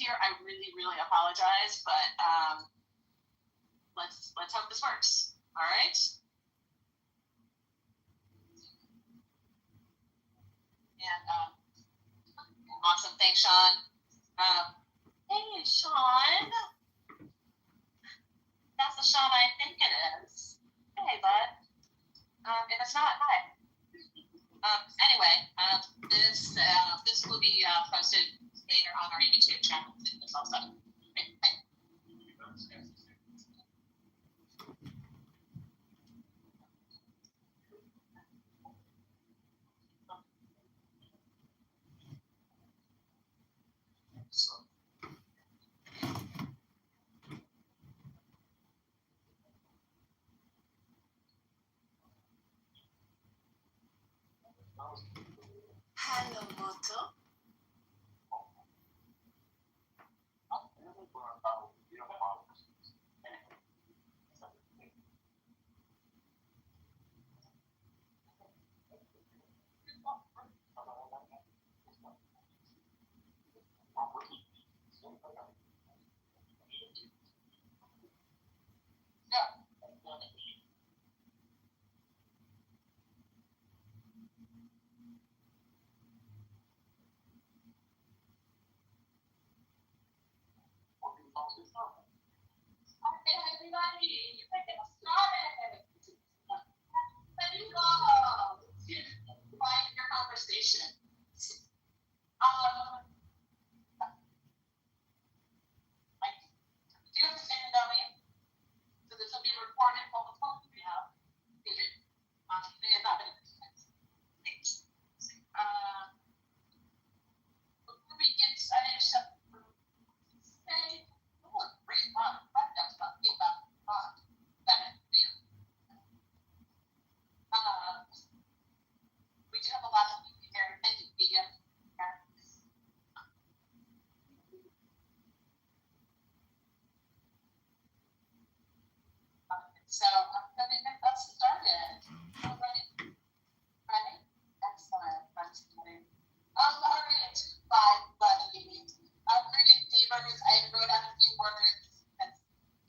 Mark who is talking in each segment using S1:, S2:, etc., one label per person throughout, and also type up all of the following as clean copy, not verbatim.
S1: here, I really, really apologize, but let's hope this works. All right. And awesome. Thanks, Sean. Hey, Sean. That's the Sean I think it is. Hey, bud. If it's not, hi. Anyway, this will be posted later on our YouTube channel. It's also. Hello, Moto. Okay, everybody, you can get started. Let me go. Find your conversation. Do you understand about me? So this will be recorded on the phone we have. Before we get started, say, oh, great one. That's about me, about 7. We do have a lot of people here. Thank you, Vegan. So I'm going to get us started. All right. Ready? Excellent. That's good. All right. 5:11. Greeting neighbors. I wrote out a few words.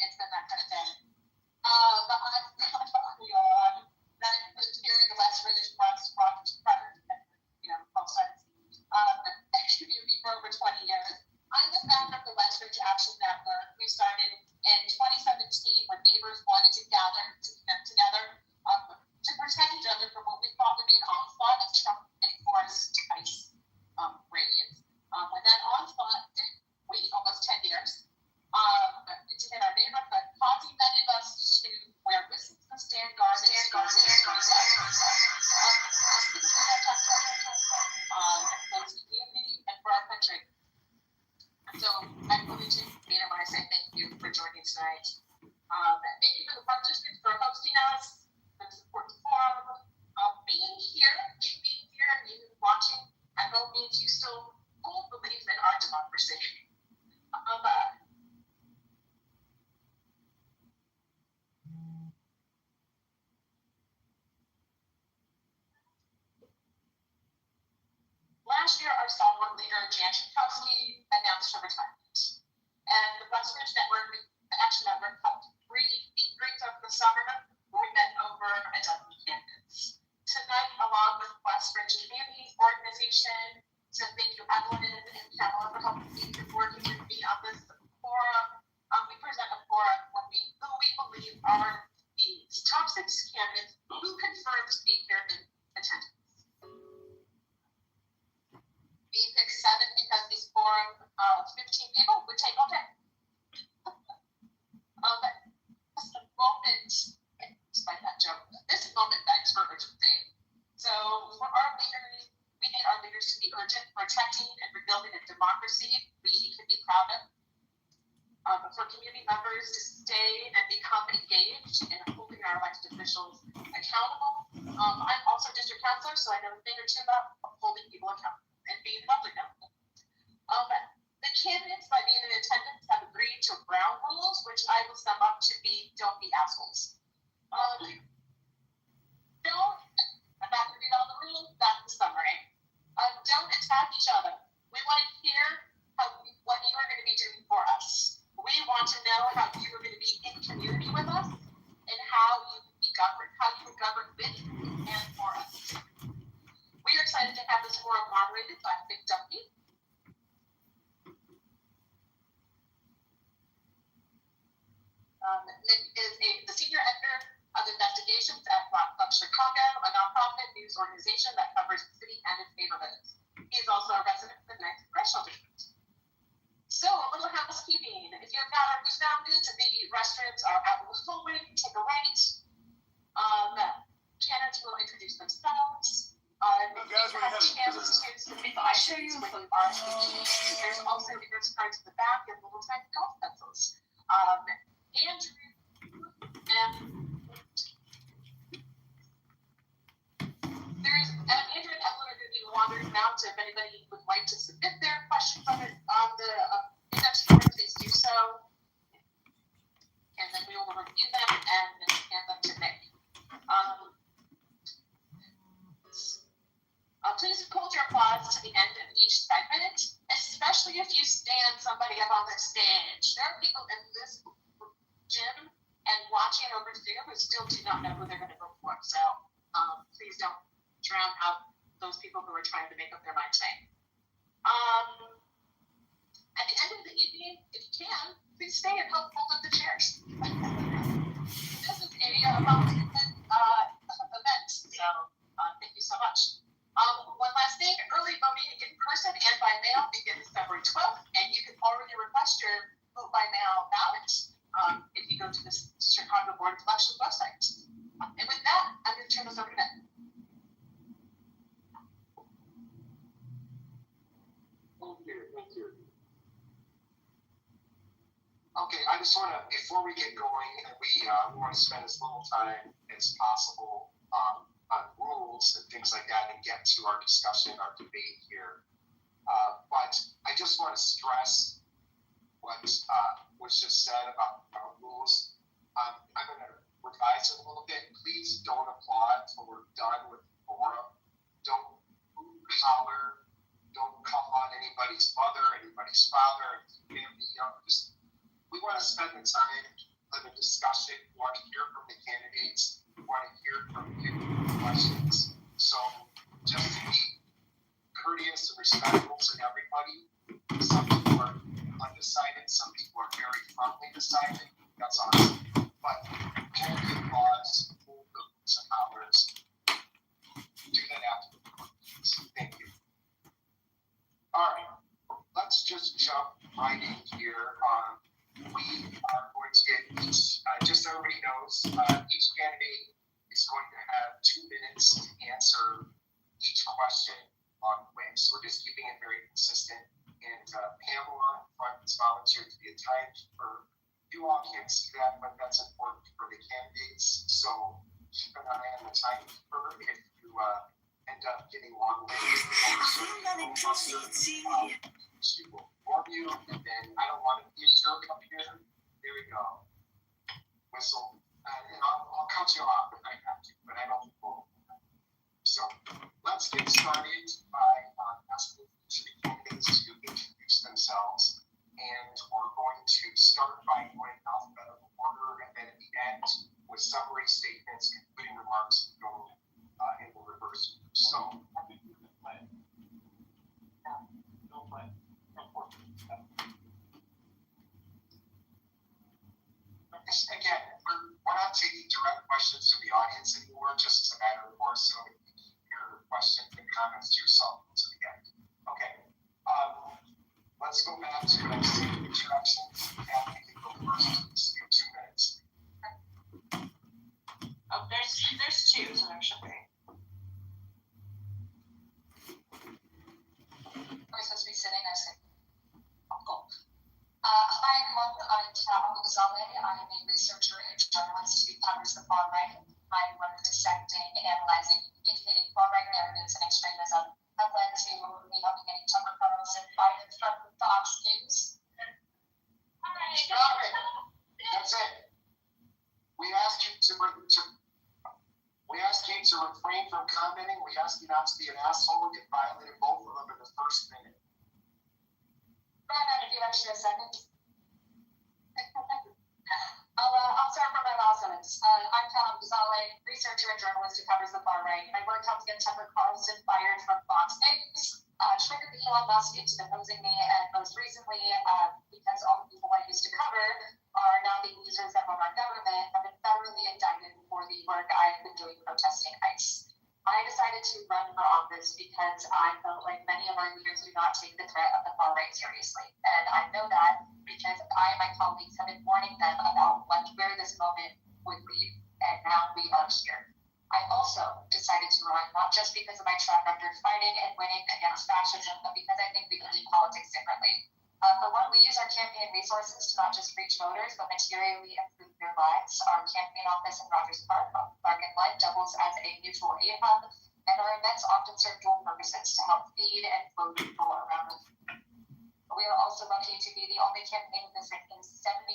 S1: It's been that kind of thing. I'm Ariana. I lived here in the West Village, both sides. Community for over 20 years. I'm the founder of the West Ridge Action Network. We started in 2017 when neighbors wanted to gather to connect together to protect each other from what we thought would be an onslaught of Trump enforced ICE raids. When that onslaught did wait almost 10 years to hit our neighborhood, causing many of us to wear whistles and stand guard community and for our country. So I really do mean it when I say thank you for joining tonight. Thank you for the Park District for hosting us, for the support forum. Being here and you watching, I hope means you still hold belief in our democracy. Last year, our stalwart leader, Jan Schakowsky, announced her retirement. And the West Ridge Action Network held 3 meetings over the summer where we met over a dozen candidates. Tonight, along with West Ridge Community Organization, so thank you, Evelyn and Pamela, for helping me and working with me on this forum. We present a forum who we believe are the top 6 candidates who confirmed to be here in attendance. We picked 7 because this forum of 15 people would take all day. This moment, despite that joke, this moment begs for urgency. So for our leaders, we need our leaders to be urgent, protecting and rebuilding a democracy we can be proud of. For community members to stay and become engaged in holding our elected officials accountable. I'm also district counselor, so I know a thing or two about holding people accountable and being held accountable. The candidates, by being in attendance, have agreed to ground rules, which I will sum up to be: don't be assholes. I'm not going to read all the rules. That's the summary. Don't attack each other. We want to hear what you are going to be Nick is the senior editor of investigations at Black Club Chicago, a nonprofit news organization that covers the city and its neighborhoods. He is also a resident of the 9th Congressional District. So, a little housekeeping. If you're not already found it, the restrooms are out in the hallway. Take a right. Candidates will introduce themselves. If you have a chance to submit questions when you are speaking, there's also egress cards in the back and little tiny golf pencils. Andrew and Evelyn are going to be wandering out. If anybody would like to submit their questions on the index card, please do so. And then we will review them and hand them to Nick. Please hold your applause to the end of each segment, especially if you stand somebody up on the stage. There are people in this gym and watching over Zoom who still do not know who they're going to vote for. So please don't drown out those people who are trying to make up their mind today. At the end of the evening, if you can, please stay and help hold up the chairs. This is a volunteer event, so thank you so much. One last thing, early voting in person and by mail begins February 12th, and you can already request your vote by mail ballot if you go to the Chicago Board of Elections website. And with that, I'm going to turn this over to Nick.
S2: Thank you. Okay, I just want to, before we get going, we want to spend as little time as possible on rules and things like that and get to our discussion, our debate here. But I just want to stress what was just said about rules. I'm going to revise it a little bit. Please don't applaud till we're done with the forum. Don't holler. Don't call on anybody's mother, anybody's father, family. Just, we want to spend the time on the discussion. We want to hear from the candidates. We want to hear from you questions. So just to be courteous and respectful to everybody. Some people are undecided. Some people are very firmly decided. That's awesome. But hold the applause, hold the hoots and hollers. Do that after the questions. Thank you. All right, let's just jump right in here. We are going to get each, just so everybody knows, each candidate is going to have 2 minutes to answer each question on the way. So we're just keeping it very consistent. And Pamela in front has volunteered to be a timekeeper. You all can't see that, but that's important for the candidates. So keep an eye on the timekeeper. If you end up getting long-winded, she will inform you, and then I don't want to be a jerk up here. There we go. Whistle. And I'll cut you off if I have to, but I don't think we'll. So let's get started by asking each of the candidates to introduce themselves. And we're going to start by going in alphabetical order, and then at the end with summary statements, concluding remarks, going in the reverse. So, again, we're not taking direct questions from the audience anymore, just as a matter of course, so you can keep your questions and comments to yourself to the end. Okay. Let's go back to introductions, and we can go first. You have 2 minutes.
S1: Oh, there's 2, so there should be. Are we supposed to be sitting or sitting? Oh, cool. Hi everyone, I'm Kitover. I'm a researcher and journalist who covers the far right. My work dissecting, analyzing, communicating far right narratives and extremism have led to me helping getting Tucker Carlson fired from Fox News.
S2: Stop it. That's it. We asked you to refrain from commenting. We asked you not to be an asshole. You violated both of them in the first minute.
S1: Run out of you extra seconds. I'll start from my last sentence. I'm Kitover, researcher and journalist who covers the far right. My work helped get Tucker Carlson fired from Fox News, triggered Elon Musk into deposing me, and most recently, because all the people I used to cover are now being users of our government. I decided to run for office because I felt like many of our leaders do not take the threat of the far right seriously. And I know that because I and my colleagues have been warning them about where this moment would lead. And now we are here. I also decided to run not just because of my track record fighting and winning against fascism, but because I think we can do politics differently. For one, we use our campaign resources to not just reach voters, but materially improve their lives. Our campaign office in Rogers Park and Light doubles as a mutual aid hub, and our events often serve dual purposes to help feed and flow people around the We are also lucky to be the only campaign district in 75%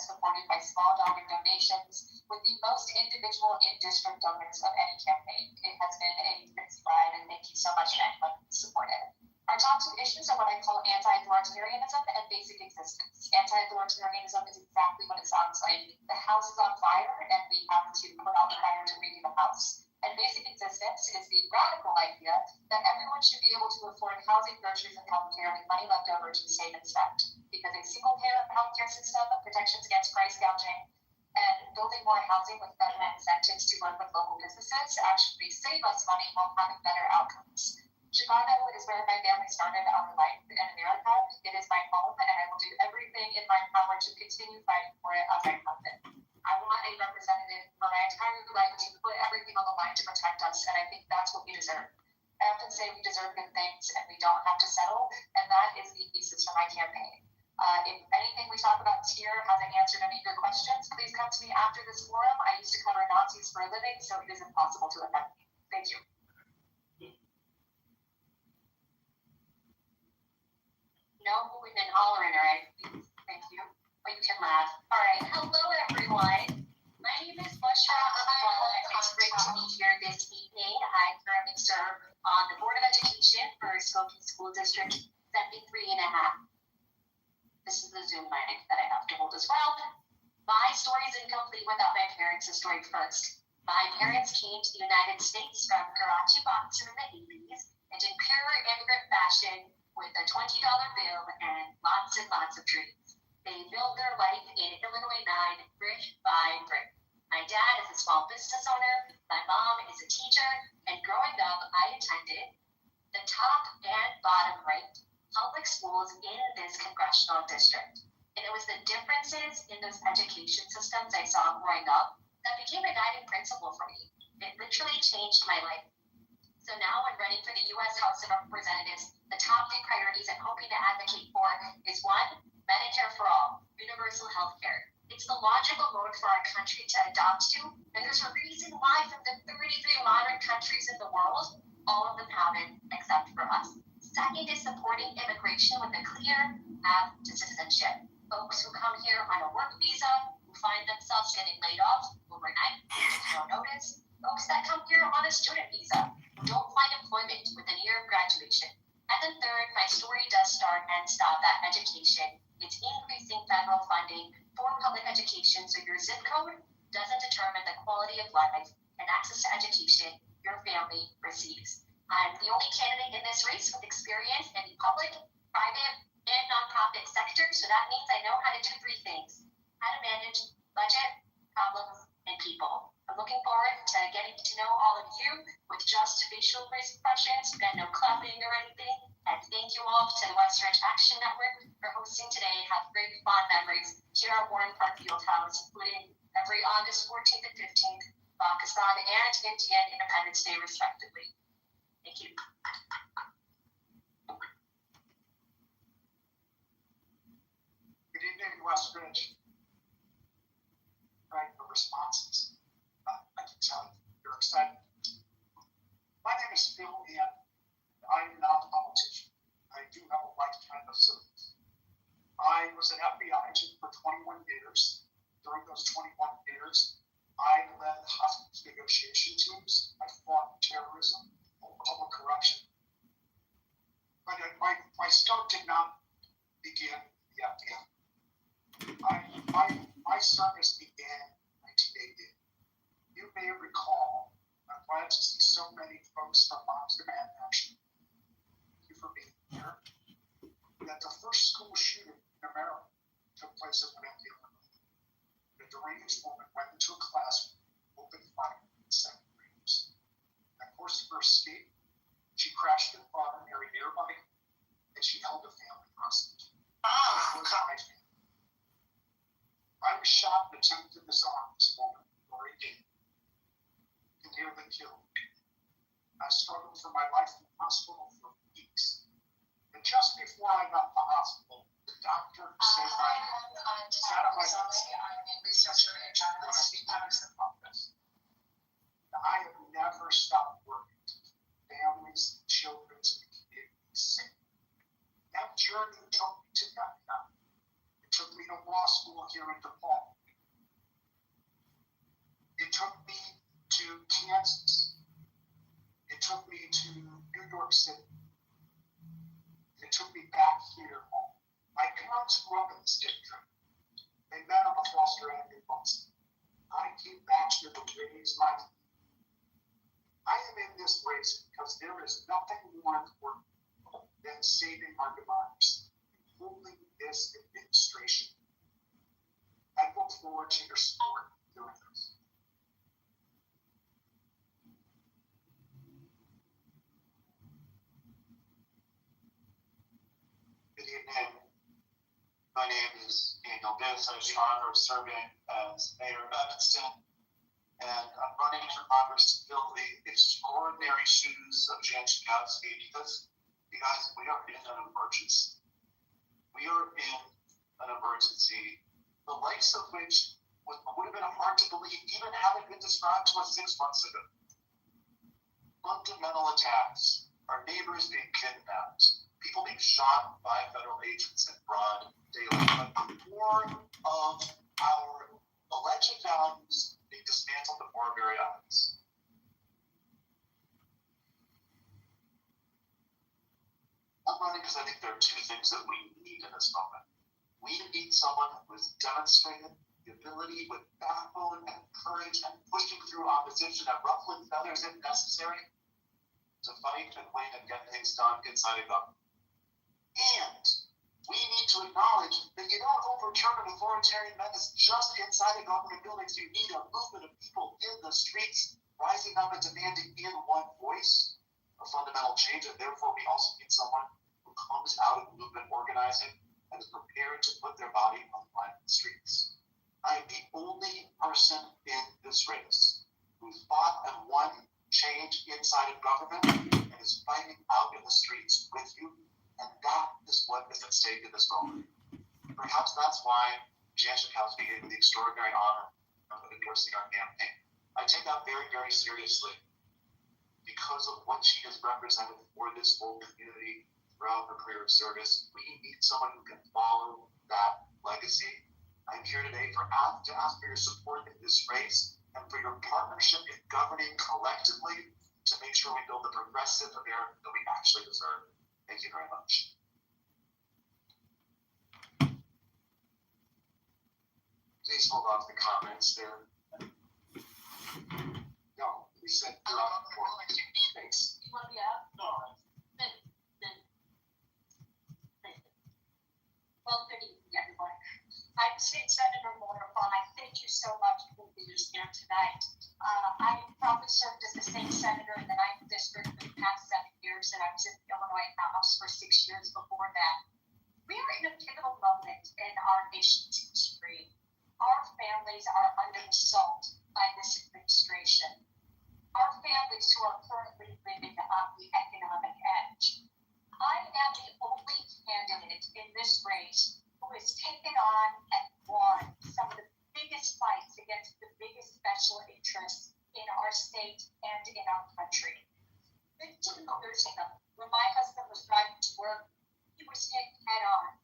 S1: supported by small dollar donations, with the most individual in-district donors of any campaign. It has been a crazy ride, and thank you so much to anyone who supported it. Our top two issues are what I call anti-authoritarianism and basic existence. Anti-authoritarianism is exactly what it sounds like. The house is on fire, and we have to put out the fire to renew the house. And basic existence is the radical idea that everyone should be able to afford housing, groceries, and healthcare with money left over to save and spend. Because a single-payer healthcare system, protections against price gouging, and building more housing with better incentives to work with local businesses actually save us money while having better outcomes. Chicago is where my family started our life in America. It is my home, and I will do everything in my power to continue fighting for it as I have been. I want a representative for my entire life to put everything on the line to protect us, and I think that's what we deserve. I often say we deserve good things, and we don't have to settle, and that is the thesis for my campaign. If anything we talk about here hasn't answered any of your questions, please come to me after this forum. I used to cover Nazis for a living, so it is impossible to offend me. Thank you. No hooting and hollering, all right? Thank you. But you can laugh. All right. Hello, everyone. My name is Bushra Abdullah. It's great to be here this evening. I currently serve on the Board of Education for Skokie School District 73.5. This is the Zoom mic that I have to hold as well. My story is incomplete without my parents' story first. My parents came to the United States from Karachi, Pakistan in the 80s, and in pure immigrant fashion, with a $20 bill and lots of dreams. They built their life in Illinois 9, brick by brick. My dad is a small business owner, my mom is a teacher, and growing up, I attended the top and bottom ranked public schools in this congressional district. And it was the differences in those education systems I saw growing up that became a guiding principle for me. It literally changed my life. So now when running for the U.S. House of Representatives, the top 3 priorities I'm hoping to advocate for is 1, Medicare for all, universal health care. It's the logical mode for our country to adopt to, and there's a reason why from the 33 modern countries in the world, all of them haven't except for us. Second is supporting immigration with a clear path to citizenship. Folks who come here on a work visa, who find themselves getting laid off overnight with no notice. Folks that come here on a student visa, who don't find employment within a year of graduation. And then third, my story does start and stop at education. It's increasing federal funding for public education so your zip code doesn't determine the quality of life and access to education your family receives. I'm the only candidate in this race with experience in the public, private, and nonprofit sector, so that means I know how to do 3 things: how to manage budget, problems, and people. I'm looking forward to getting to know all of you with just facial expressions and no clapping or anything. And thank you all to the West Ridge Action Network for hosting today. Have great fond memories here at Warren Park Fieldhouse, including every August 14th and 15th, Pakistan and Indian Independence Day, respectively. Thank you.
S2: Good evening, West Ridge. Right, the responses. I can tell you're excited. My name is Phil, and I am not a politician. I do have a lifetime of service. I was an FBI agent for 21 years. During those 21 years, I led hostage negotiation teams. I fought terrorism and public corruption. But my start did not begin with the FBI. My service began in 1988. You may recall, I'm glad to see so many folks from Moms Demand Action. Thank you for being here. That the first school shooting in America took place at Winnipeg, Illinois. The deranged woman went into a classroom, opened fire, and 7 graders. Of course, was shot and attempted this arm this woman, Lori Dean, and nearly killed. I struggled for my life in the hospital for weeks. And just before I got to the hospital, the doctor saved my life. Sat on my bedside. I have never stopped working to keep families, children, and communities safe. That journey took me to Ghana. It took me to law school here in DePaul. It took me to Kansas. It took me to New York City. It took me back here home. My parents grew up in this district. They met on a foster and in Boston. I came back here to raise my family. I am in this race because there is nothing more important than saving our democracy, including this administration. I look forward to your support doing this.
S3: Good evening. My name is Daniel Biss. I have the honor of serving as mayor of Evanston, and I'm running for Congress to fill the extraordinary shoes of Jan Schakowsky because, you guys, we are in an emergency. We are in an emergency, the likes of which would have been hard to believe, even having been described to us 6 months ago. Fundamental attacks, our neighbors being kidnapped, people being shot by federal agents in broad daylight, but the core of our alleged values being dismantled before our very eyes. I'm running because I think there are two things that we need in this moment. We need someone who has demonstrated the ability with backbone and courage and pushing through opposition at ruffling feathers if necessary to fight and win and get things done inside a government. And we need to acknowledge that you don't overturn an authoritarian menace just inside a government buildings. You need a movement of people in the streets rising up and demanding in one voice a fundamental change. And therefore, we also need someone who comes out of movement organizing and is prepared to put their body on the line in the streets. I am the only person in this race who fought and won change inside of government and is fighting out in the streets with you. And that is what is at stake in this moment. Perhaps that's why Jan Schakowsky gave me the extraordinary honor of endorsing our campaign. I take that very, very seriously because of what she has represented for this whole community throughout her career of service. We need someone who can follow that legacy. I'm here today to ask for your support in this race and for your partnership in governing collectively to make sure we build the progressive America that we actually deserve. Thank you very much. Please hold off the comments there.
S2: No, we said thanks.
S1: You want to be out?
S3: No.
S1: Well, good evening, everyone. I'm State Senator Laura Vaughn. I thank you so much for being here tonight. I probably served as the state senator in the 9th District for the past 7 years, and I was in the Illinois House for 6 years before that. We are in a pivotal moment in our nation's history. Our families are under assault by this administration. Our families who are currently living on the economic edge. I am the only candidate in this race who has taken on and won some of the biggest fights against the biggest special interests in our state and in our country. 15 years ago, when my husband was driving to work, he was hit head on.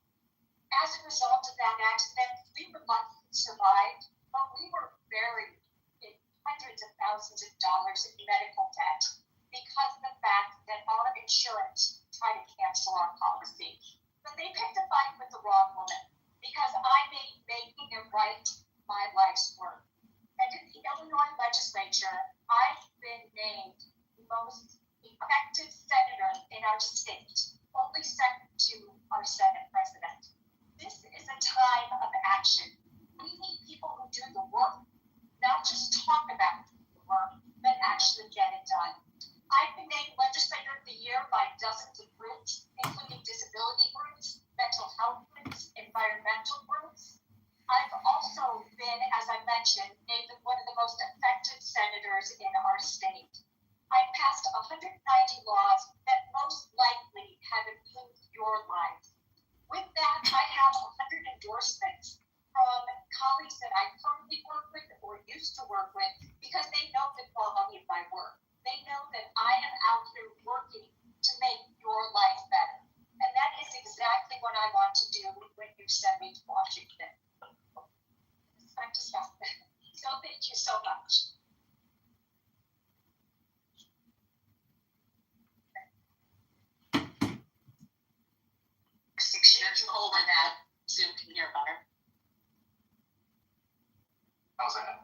S1: As a result of that accident, we were lucky to survive, but we were buried in hundreds of thousands of dollars in medical debt because of the fact that our insurance tried to cancel our policy. But they picked a fight with the wrong woman because I made making it right my life's work. And in the Illinois legislature, I've been named the most effective senator in our state, only second to our Senate president. This is a time of action. We need people who do the work, not just talk about the work, but actually get it done. I've been named Legislator of the Year by dozens of groups, including disability groups, mental health groups, environmental groups. I've also
S2: How's that?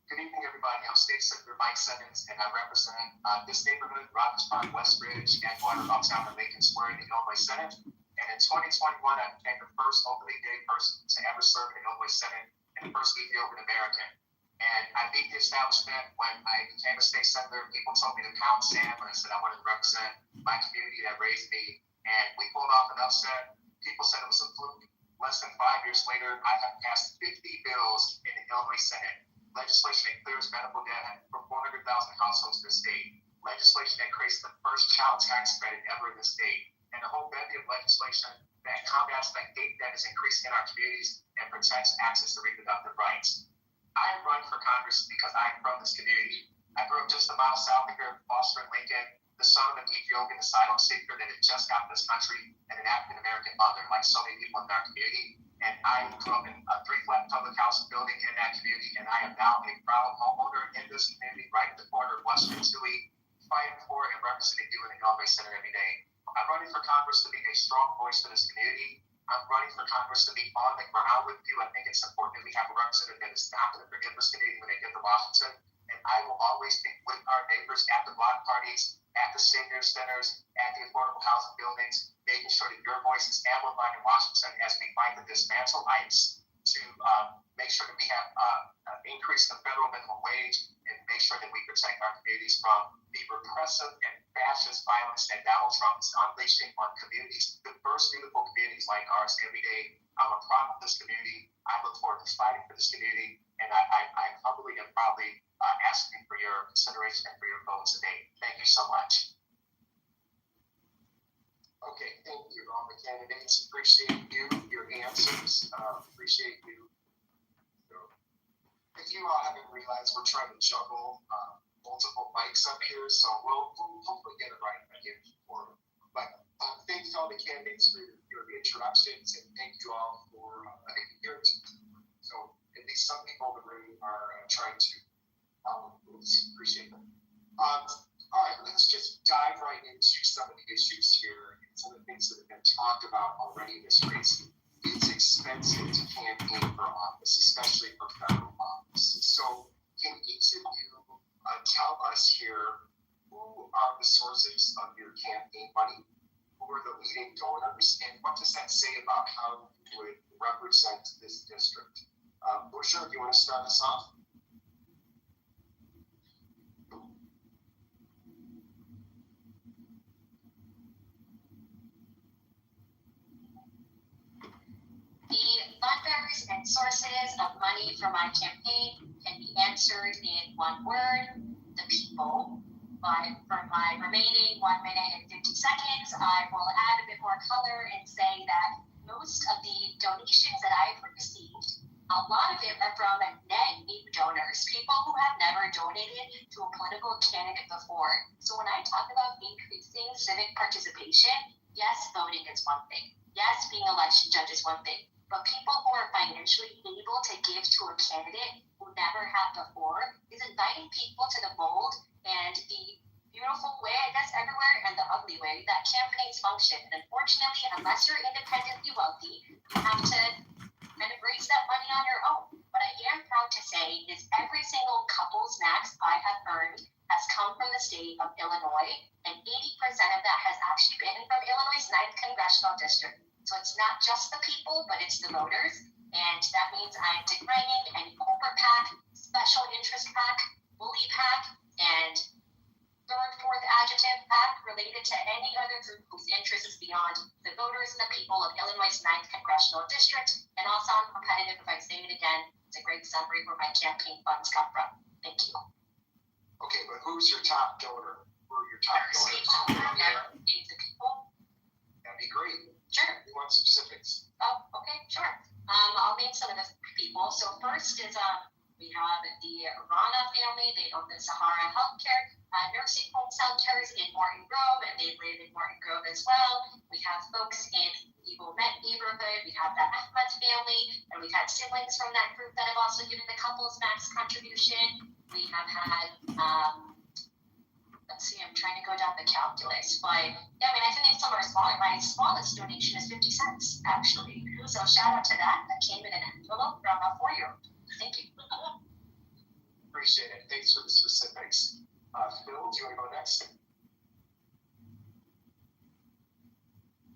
S2: Good evening, everybody. I'm State Senator Mike Simmons, and I represent this neighborhood, Rockers Park, Westbridge, Edgewater, Uptown, and Macon Square in the Illinois Senate. And in 2021, I became the first openly gay person to ever serve in the Illinois Senate and the first Ethiopian American. And I beat the establishment when I became a state senator. People told me to pound sand when I said I wanted to represent my community that raised me. And we pulled off an upset. People said it was a fluke. Less than 5 years later, I have passed 50 bills in the Illinois Senate. Legislation that clears medical debt for 400,000 households in the state. Legislation that creates the first child tax credit ever in the state. And a whole bevy of legislation that combats the hate that is increasing in our communities and protects access to reproductive rights. I am running for Congress because I am from this community. I grew up just a mile south of here, Foster and Lincoln, the son of an Ethiopian asylum seeker that had just got to this country, and an African-American mother, like so many people in our community. And I grew up in a 3-flat public housing building in that community, and I am now a proud homeowner in this community right at the corner of Western Tui, fighting for and representing you in the Illinois Center every day. I'm running for Congress to be a strong voice for this community. I'm running for Congress to be on the ground with you. I think it's important that we have a representative that is not going to forget this community when they get to Washington. And I will always be with our neighbors at the block parties, at the senior centers, at the affordable housing buildings, making sure that your voice is amplified in Washington as we fight to dismantle ICE, to make sure that we have increase the federal minimum wage, and make sure that we protect our communities from the repressive and fascist violence that Donald Trump is unleashing on communities, diverse, beautiful communities like ours every day. I'm a product of this community. I look forward to fighting for this community, and I humbly and proudly asking for your consideration and for your vote today. Thank you so much. Okay, thank you, all the candidates. Appreciate you, your answers. Appreciate you. So, if you all haven't realized, we're trying to juggle multiple mics up here, so we'll hopefully get it right again for. But thanks to all the candidates for your introductions, and thank you all for your. So at least some people in the room are trying to appreciate them. All right, let's just dive right into some of the issues here and some of the things that have been talked about already in this race. It's expensive to campaign for office, especially for federal office. So can each of you tell us here who are the sources of your campaign money? Who are the leading donors? And what does that say about how you would represent this district? Busher, do you want to start us off?
S4: The funders and sources of money for my campaign can be answered in one word: the people. But for my remaining 1 minute and 50 seconds, I will add a bit more color and say that most of the donations that I've received, a lot of it are from net new donors, people who have never donated to a political candidate before. So when I talk about increasing civic participation, yes, voting is one thing. Yes, being election judge is one thing. But people who are financially able to give to a candidate who never have before is inviting people to the mold and the beautiful way, I guess, everywhere, and the ugly way that campaigns function. And unfortunately, unless you're independently wealthy, you have to kind of raise that money on your own. What I am proud to say is every single couple's max I have earned has come from the state of Illinois, and 80% of that has actually been from Illinois' 9th Congressional District. So it's not just the people, but it's the voters. And that means I'm declining any corporate PAC, special interest PAC, bully PAC, and third, fourth adjective PAC related to any other group whose interest is beyond the voters and the people of Illinois' 9th Congressional District. And I'll sound repetitive if I say it again. It's a great summary where my campaign funds come from. Thank you.
S2: Okay, but who's your top donor? Who are your top donors?
S4: Never named the people.
S2: That'd be great.
S4: Sure.
S2: We want specifics.
S4: Oh, okay, sure. I'll name some of the people. So first is we have the Rana family. They own the Sahara Healthcare nursing home centers in Morton Grove, and they live in Morton Grove as well. We have folks in the Met neighborhood. We have the Ahmed family, and we've had siblings from that group that have also given the couple's max contribution. We have had let's see, I'm trying to go down the calculus, but yeah, I mean, I think some are smaller. My smallest donation is 50 cents, actually. So shout out to that. That came in an envelope from a 4-year-old. Thank you.
S2: Appreciate it. Thanks for the specifics. Phil, do you want to go next?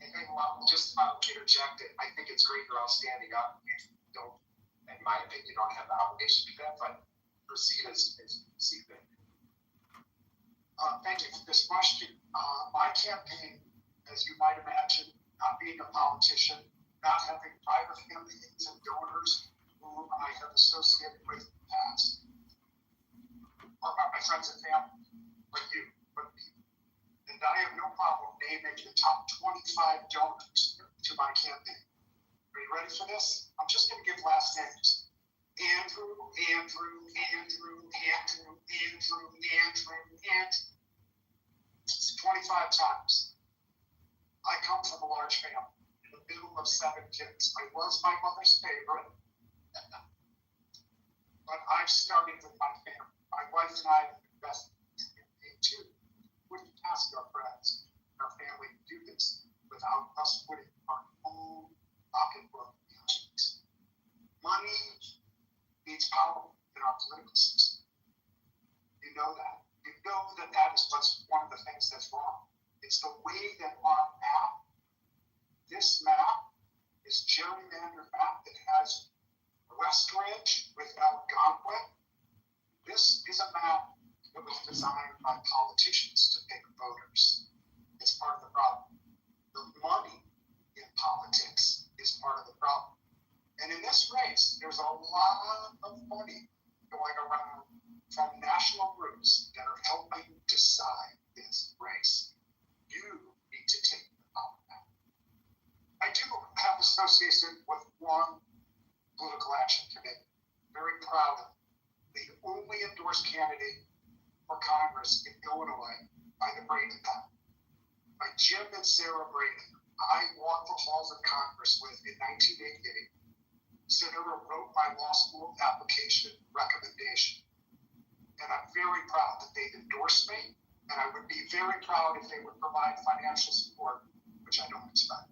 S2: And well, just interject it. I think it's great you're all standing up. You don't, in my opinion, don't have the obligation to do that, but proceed as you see fit. Thank you for this question. My campaign, as you might imagine, not being a politician, not having private campaigns and donors whom I have associated with in the past, or my friends and family, like you, but people. And I have no problem naming the top 25 donors to my campaign. Are you ready for this? I'm just going to give last names. Andrew. 25 times. I come from a large family in the middle of 7 kids. I was my mother's favorite, but I've started with my family. My wife and I have invested in campaign too. Wouldn't ask our friends, our family to do this without us putting our own pocketbook behind it. Money needs power in our political system. You know that. You know that is what's one of the things that's wrong. It's the way that our map, this map, is gerrymandered map that has Westridge with Algonquin. This is a map that was designed by politicians to pick voters. It's part of the problem. The money in politics is part of the problem. And in this race, there's a lot of money going around from national groups that are helping decide this race. You need to take the power back. I do have association with one political action committee. Very proud of the only endorsed candidate for Congress in Illinois by the Braden family. By Jim and Sarah Braden. I walked the halls of Congress with in 1988. Sarah wrote my law school application recommendation. And I'm very proud that they've endorsed me, and I would be very proud if they would provide financial support, which I don't expect.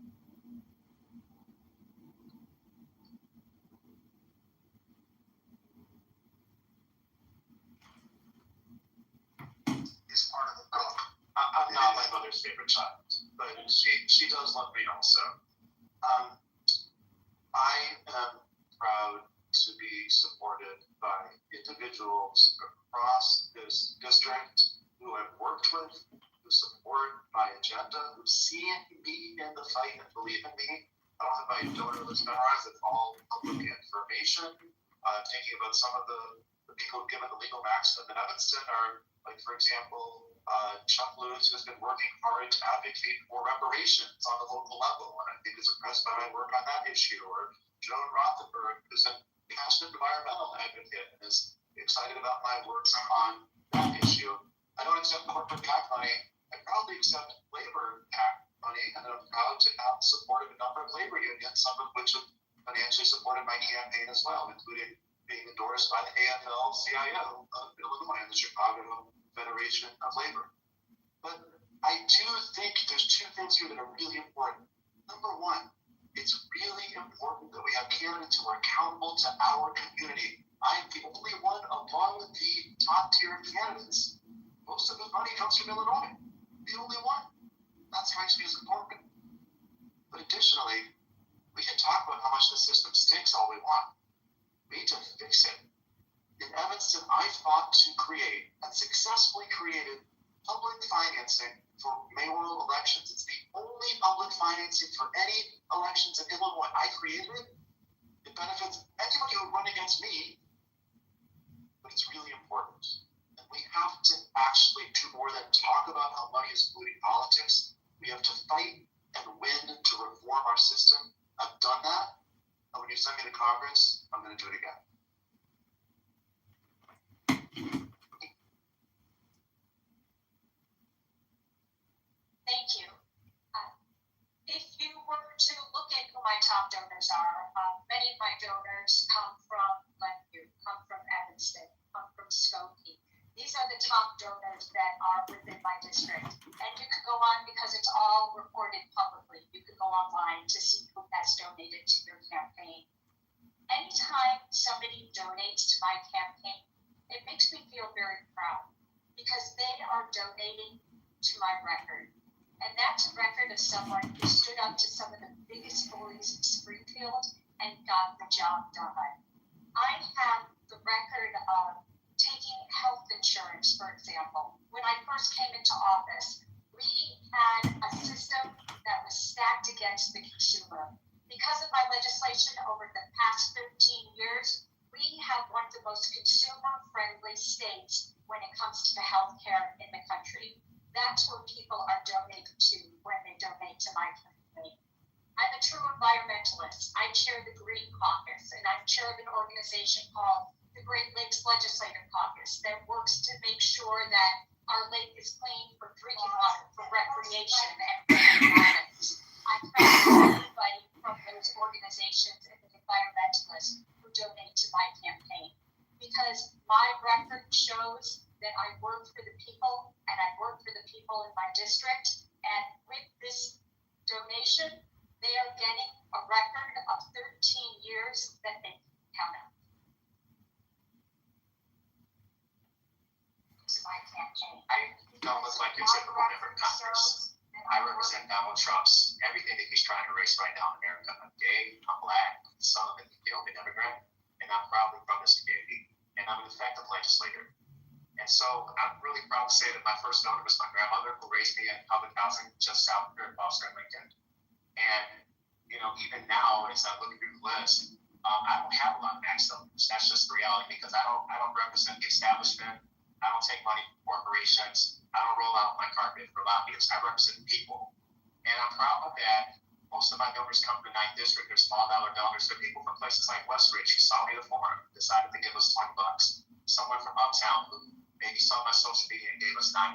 S2: Is part of the book.
S3: I'm not my mother's favorite child, but she does love me also. I am proud to be supported by individuals across this district who I've worked with, who support my agenda, who've seen me in the fight and believe in me. I don't have my donor list memorized, it's all public information. Thinking about some of the people who've given the legal maximum in Evanston are, like, for example, Chuck Lewis, who's been working hard to advocate for reparations on the local level, and I think is impressed by my work on that issue, or Joan Rothenberg, who's a passionate environmental advocate and is excited about my work on that issue. I don't accept corporate PAC money. I proudly accept labor PAC money, and I'm proud to have supported a number of labor unions, some of which have financially supported my campaign as well, including being endorsed by the AFL-CIO of Illinois and the Chicago Federation of Labor. But I do think there's two things here that are really important. Number one, it's really important that we have candidates who are accountable to our community. I'm the only one among the top tier candidates. Most of the money comes from Illinois. The only one. That strikes me as important. But additionally, we can talk about how much the system stinks all we want. We need to fix it. In Evanston, I fought to create and successfully created public financing for mayoral elections. It's the only public financing for any elections in Illinois. I created it. It benefits anybody who would run against me, but it's really important. And we have to actually do more than talk about how money is polluting politics. We have to fight and win to reform our system. I've done that. And when you send me to Congress, I'm going to do it again.
S1: Thank you. If you were to look at who my top donors are, many of my donors come from Glenview, come from Evanston, come from Skokie. These are the top donors that are within my district. And you could go on because it's all reported publicly. You could go online to see who has donated to your campaign. Any
S4: anytime somebody donates to my campaign, it makes me feel very proud because they are donating to my record. And that's a record of someone who stood up to some of the biggest bullies in Springfield and got the job done. I have the record of taking health insurance, for example. When I first came into office, we had a system that was stacked against the consumer. Because of my legislation over the past 13 years, we have one of the most consumer-friendly states when it comes to the healthcare in the country. That's where people are donating to when they donate to my campaign. I'm a true environmentalist. I chair the Green Caucus, and I'm chair of an organization called the Great Lakes Legislative Caucus that works to make sure that our lake is clean for drinking water, for recreation, and for environment. I'm proud to be invited from those organizations and the environmentalists who donate to my campaign because my record shows that I work for the people and I work for the people in my district. And with this donation, they are getting a record of 13 years that they can count on. To my campaign.
S2: I don't look like a typical member of Congress. I represent Donald Trump's everything that he's trying to erase right now in America. I'm gay, I'm black, son of a killed an immigrant, and I'm proudly from this community. And I'm an effective legislator. And so I'm really proud to say that my first donor was my grandmother, who raised me in public housing just south of here in Boston, Lincoln. And, you know, even now, as I look through the list, I don't have a lot of max donors. That's just the reality because I don't represent the establishment. I don't take money from corporations. I don't roll out my carpet for lobbyists. I represent people. And I'm proud that most of my donors come from the 9th District. They're small dollar donors. They're people from places like Westridge who saw me at the forum, decided to give us $20. Someone from Uptown who maybe saw my social media and gave us $9.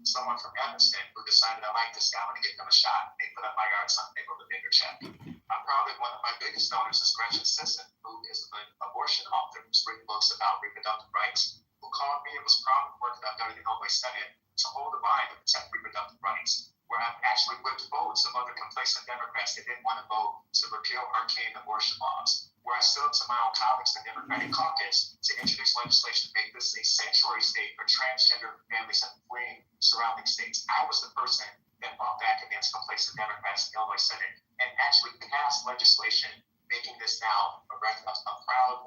S2: Someone from Evanston who decided I like this guy, I'm going to give them a shot. They put up my yard sign, they wrote a bigger check. I'm proud that one of my biggest donors is Gretchen Sisson, who is an abortion author who's written books about reproductive rights, who called me and was proud of the work that I've done in the Illinois Senate to hold the line and protect reproductive rights, where I've actually whipped votes of other complacent Democrats that didn't want to vote to repeal arcane abortion laws, where I stood up to my own colleagues in the Democratic caucus to introduce legislation to make this a sanctuary state for transgender families and fleeing surrounding states. I was the person that fought back against complacent Democrats in the Illinois Senate and actually passed legislation making this now a proud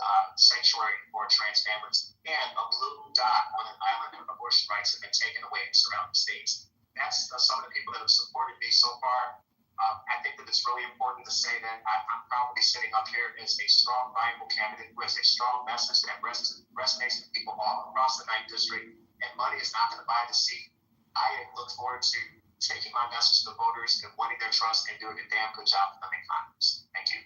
S2: sanctuary for trans families, and a blue dot on an island of abortion rights have been taken away in surrounding states. That's some of the people that have supported me so far. I think that it's really important to say that I'm probably sitting up here as a strong, viable candidate who has a strong message that resonates with people all across the 9th District, and money is not going to buy the seat. I look forward to taking my message to the voters and winning their trust and doing a damn good job for them in Congress. Thank you.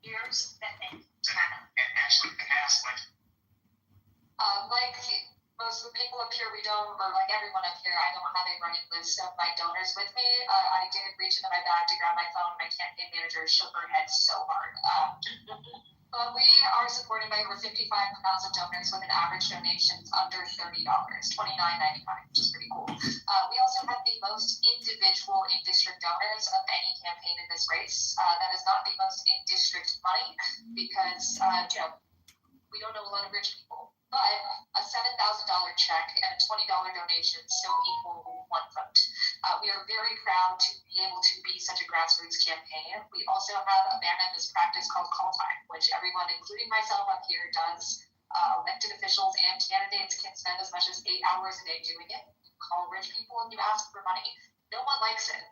S4: Years that they count on.
S2: And actually, the past,
S1: like most of the people up here, we don't, or like everyone up here, I don't have a running list of my donors with me. I did reach into my bag to grab my phone. My campaign manager shook her head so hard. But we are supported by over 55,000 donors with an average donations under $30, $29.95, which is pretty cool. We also have the most individual in-district donors of any campaign in this race. That is not the most in-district money because, we don't know a lot of rich people. But a $7,000 check and a $20 donation still equal one vote. We are very proud to be able to be such a grassroots campaign. We also have abandoned this practice called call time, which everyone, including myself up here, does. Elected officials and candidates can spend as much as 8 hours a day doing it. You call rich people and you ask for money. No one likes it.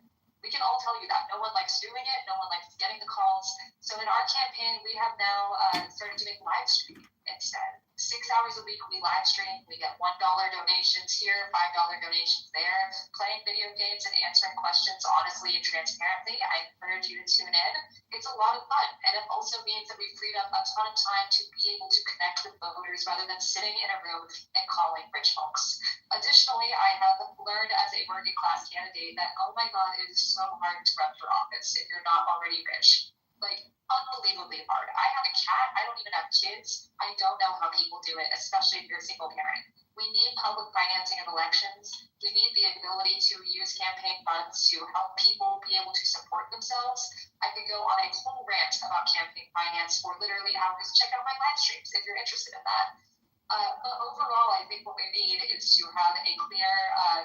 S1: We can all tell you that. No one likes doing it. No one likes getting the calls. So in our campaign, we have now started doing live streaming instead. 6 hours a week we live stream. We get $1 donations here, $5 donations there, playing video games and answering questions honestly and transparently. I encourage you to tune in. It's a lot of fun. And it also means that we've freed up a ton of time to be able to connect with voters rather than sitting in a room and calling rich folks. Additionally, I have learned as a working class candidate that, oh my God, it is so hard to run for office if you're not already rich. Like, unbelievably hard. I have a cat. I don't even have kids. I don't know how people do it, especially if you're a single parent. We need public financing of elections. We need the ability to use campaign funds to help people be able to support themselves. I
S4: finance for literally hours. Check out my live streams if you're interested in that. But overall, I think what we need is to have a clear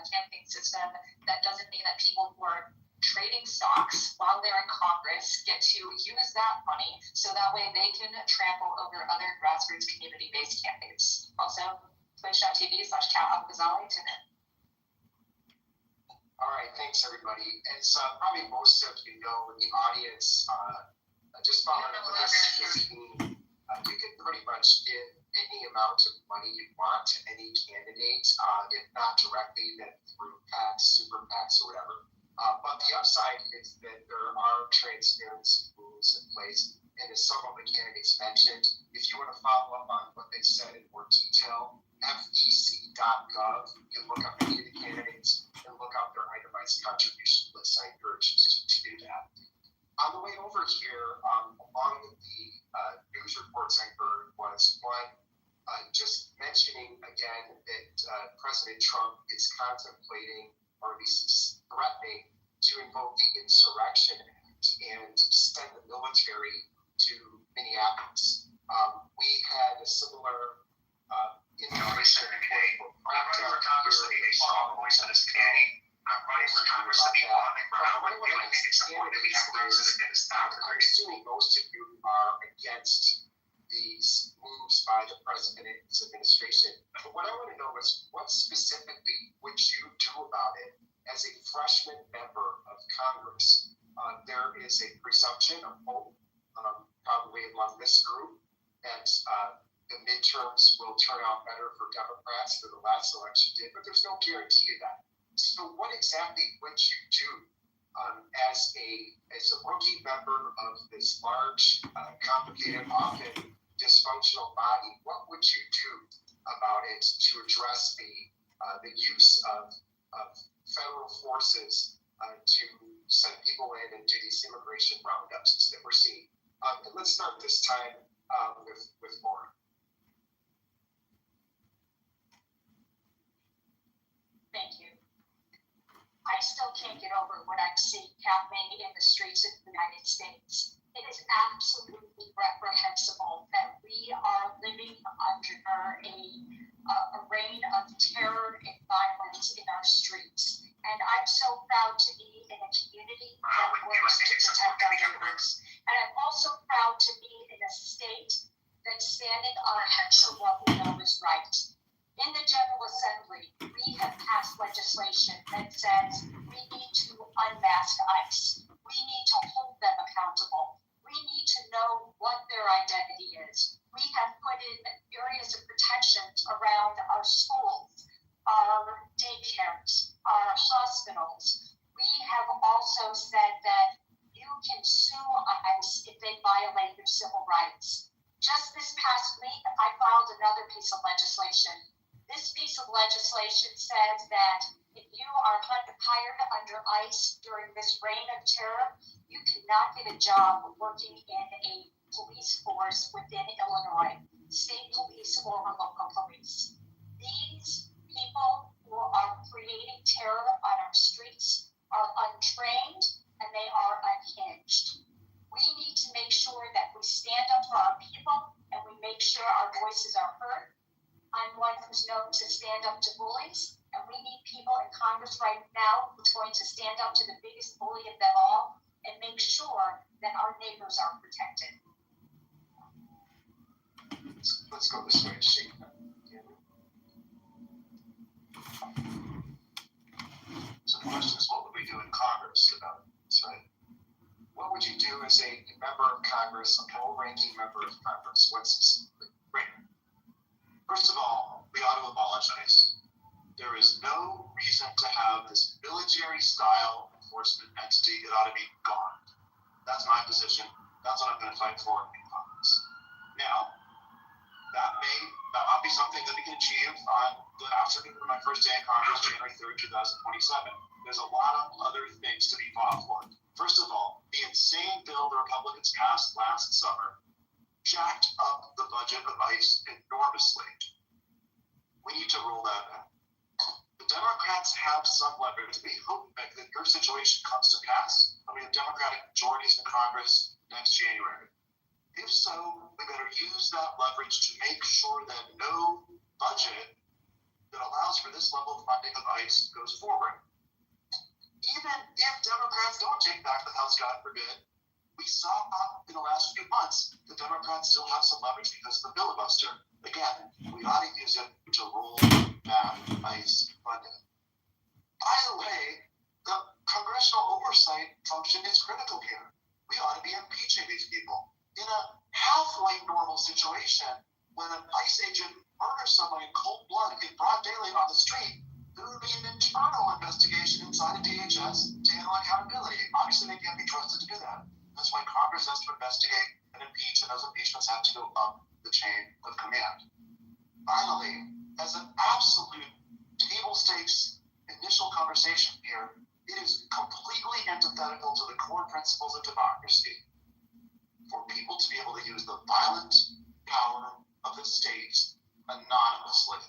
S4: campaign system that doesn't mean that people who are trading stocks while they're in Congress get to use that money so that way they can trample over other grassroots community-based campaigns. Also, twitch.tv/Cal tune in.
S2: All right, thanks everybody. As probably most of you know in the audience, just following up with this meeting, you can pretty much give any amount of money you want to any candidate, if not directly, then through PACs, super PACs, or whatever. But the upside is that there are transparency rules in place. And as some of the candidates mentioned, if you want to follow up on what they said in more detail, fec.gov, you can look up any of the candidates and look up their itemized contribution list. I encourage you to do that. On the way over here, among the news reports I heard was one, just mentioning again that President Trump is contemplating, or at least threatening, to invoke the Insurrection Act and send the military to Minneapolis. We had a similar information report.
S3: I'm running for Congress to be a strong voice in this community. I'm running for Congress to be one for how we think it's important to be a president that is not
S2: I'm assuming most of you are against these moves by the president's administration. But what I want to know is what specifically would you do about it as a freshman member of Congress? There is a presumption of hope, probably among this group, that the midterms will turn out better for Democrats than the last election did, but there's no guarantee of that. So what exactly would you do as a rookie member of this large, complicated, often dysfunctional body? What would you do about it to address the use of federal forces to send people in and do these immigration roundups that we're seeing? And let's start this time with Laura.
S4: Thank you. I still can't get over what I'm seeing happening in the streets of the United States. It is absolutely reprehensible that we are living under a reign of terror and violence in our streets. And I'm so proud to be in a community that works to protect our neighbors. And I'm also proud to be in a state that's standing on our heads for what we know is right. In the General Assembly, we have passed legislation that says we need to unmask ICE. We need to hold them accountable. We need to know what their identity is. We have put in areas of protection around our schools, our daycares, our hospitals. We have also said that you can sue ICE if they violate your civil rights. Just this past week, I filed another piece of legislation. This piece of legislation says that if you are hired under ICE during this reign of terror, you cannot get a job working in a police force within Illinois, state police or local police. These people who are creating terror on our streets are untrained and they are unhinged. We need to make sure that we stand up for our people and we make sure our voices are heard. I'm one who's known to stand up to bullies, and we need people in Congress right now who's going to stand up to the biggest bully of them all and make sure that our neighbors are protected.
S2: Let's go this way and shake that.
S3: So the question is, what would we do in Congress about this, right?
S2: What would you do as a member of Congress, a low-ranking member of Congress? What specifically?
S3: Right. First of all, we ought to abolish ICE. There is no reason to have this military-style enforcement entity. It ought to be gone. That's my position. That's what I'm going to fight for in Congress. Now, that may not be something that we can achieve on the afternoon of my first day in Congress, January 3rd, 2027. There's a lot of other things to be fought for. First of all, the insane bill the Republicans passed last summer jacked up the budget of ICE enormously. We need to roll that back. The Democrats have some leverage. We hope that your situation comes to pass. We have Democratic majorities in Congress next January. If so, we better use that leverage to make sure that no budget that allows for this level of funding of ICE goes forward. Even if Democrats don't take back the House, God forbid, we saw in the last few months the Democrats still have some leverage because of the filibuster. Again, we ought to use it to roll back ICE funding. By the way, the congressional oversight function is critical here. We ought to be impeaching these people. In a halfway normal situation, when an ICE agent murders someone in cold blood in broad daylight on the street, there would be an internal investigation inside of DHS to handle accountability. Obviously, they can't be trusted to do that. That's why Congress has to investigate and impeach, and those impeachments have to go up the chain of command. Finally, as an absolute table stakes initial conversation here, it is completely antithetical to the core principles of democracy for people to be able to use the violent power of the state anonymously.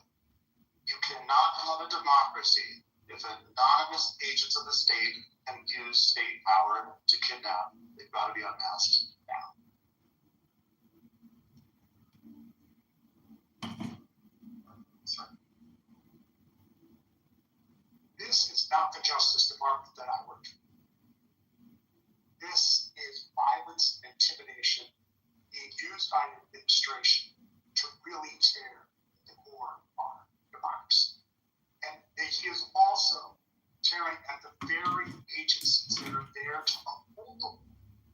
S3: You cannot have a democracy if anonymous agents of the state can use state power to kidnap. They've got to be unmasked now.
S2: This is not the Justice Department that I work in. This is violence and intimidation being used by an administration to really tear the core of our democracy. And he is also tearing at the very agencies that are there to uphold the law,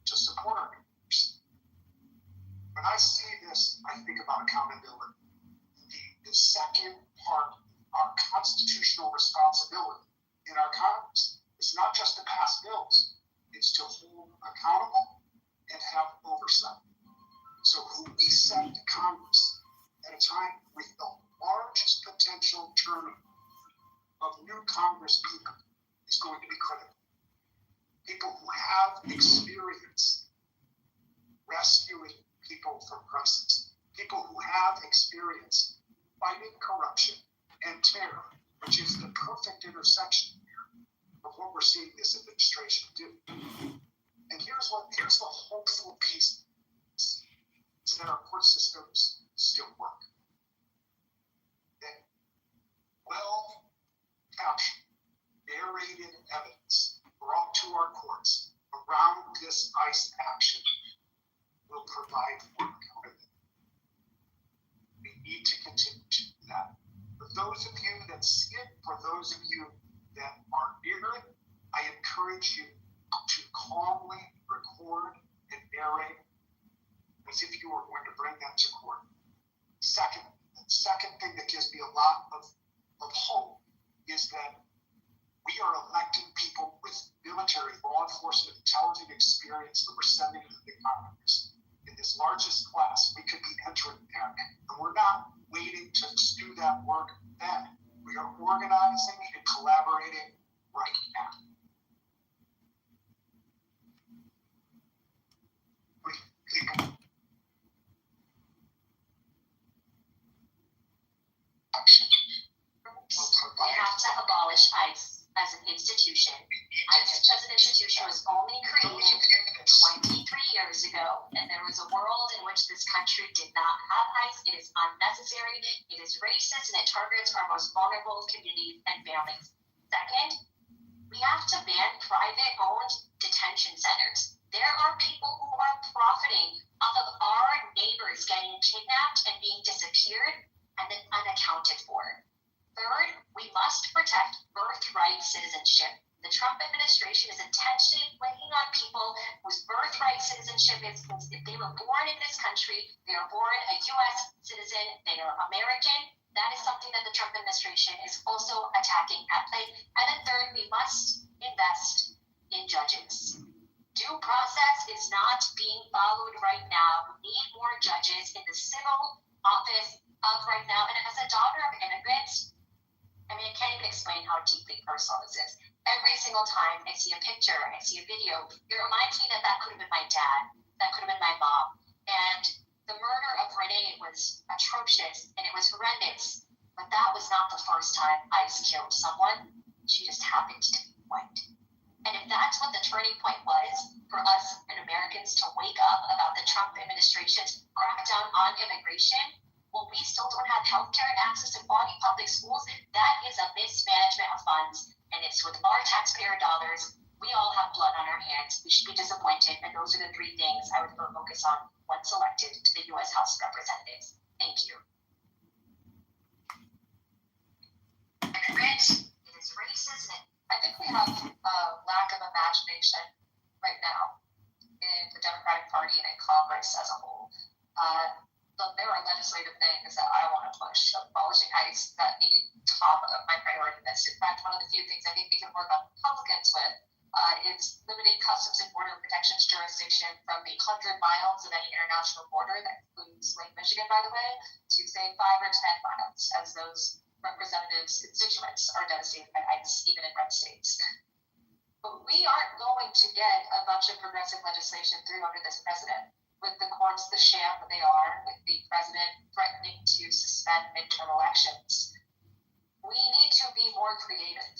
S2: to support our democracy. When I see this, I think about accountability. The second part of our constitutional responsibility in our Congress is not just to pass bills, it's to hold accountable and have oversight. So who we send to Congress at a time with the largest potential turnover of new Congress people is going to be critical. People who have experience rescuing people from crisis, people who have experience fighting corruption and terror, which is the perfect intersection here of what we're seeing this administration do. And here's the hopeful piece, is that our court systems still work. That well-captured, narrated evidence brought to our courts around this ICE action will provide for accountability. We need to continue to do that. For those of you that see it, for those of you that are ignorant, I encourage you to calmly record and narrate as if you were going to bring that to court. The second thing that gives me a lot of hope is that we are electing people with military, law enforcement, intelligence experience that we're sending to the Congress. In this largest class, we could be entering there. And we're not waiting to do that work then. We are organizing and collaborating right now.
S4: We have to abolish ICE as an institution. ICE as an institution was only created 23 years ago, and there was a world in which this country did not have ICE. It is unnecessary, it is racist, and it targets our most vulnerable communities and families. Second, we have to ban private-owned detention centers. There are people who are profiting off of our neighbors getting kidnapped and being disappeared and then unaccounted for. Third, we must protect birthright citizenship. The Trump administration is intentionally weighing on people whose birthright citizenship is, if they were born in this country, they are born a U.S. citizen, they are American. That is something that the Trump administration is also attacking at play. And then third, we must invest in judges. Due process is not being followed right now. We need more judges in the civil office of right now. And as a daughter of immigrants, I mean, I can't even explain how deeply personal this is. Every single time I see a picture, I see a video, it reminds me that could have been my dad, that could have been my mom. And the murder of Renee was atrocious and it was horrendous. But that was not the first time ICE killed someone. She just happened to be white. And if that's what the turning point was for us and Americans to wake up about the Trump administration administrations crack down on immigration, well, we still don't have healthcare and access to quality public schools. That is a mismanagement of funds, and it's with our taxpayer dollars. We all have blood on our hands. We should be disappointed, and those are the three things I would focus on once elected to the U.S. House of Representatives. Thank you. And Rich, it is race, isn't it?
S1: I think we have a lack of imagination right now in the Democratic Party and in Congress as a whole. There are legislative things that I want to push. Abolishing ICE that the top of my priority list. In fact, one of the few things I think we can work on Republicans with is limiting Customs and Border Protection's jurisdiction from the 100 miles of any international border, that includes Lake Michigan, by the way, to say 5 or 10 miles, as those representatives' constituents are devastated by ICE, even in red states. But we aren't going to get a bunch of progressive legislation through under this president, with the courts the sham that they are, with the president threatening to suspend midterm elections. We need to be more creative.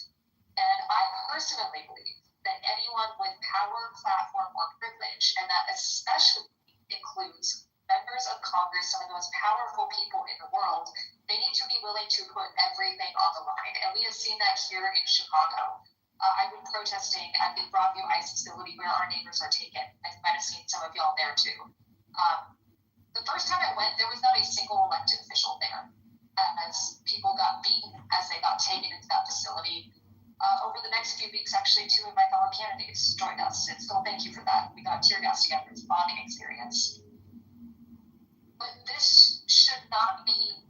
S1: And I personally believe that anyone with power, platform, or privilege, and that especially includes members of Congress, some of the most powerful people in the world, they need to be willing to put everything on the line. And we have seen that here in Chicago. I've been protesting at the Broadview ICE facility where our neighbors are taken. I might have seen some of y'all there too. The first time I went, there was not a single elected official there, as people got beaten as they got taken into that facility. Over the next few weeks, actually, 2 of my fellow candidates joined us, and still thank you for that. We got tear gas together. It's a bonding experience. But this should not be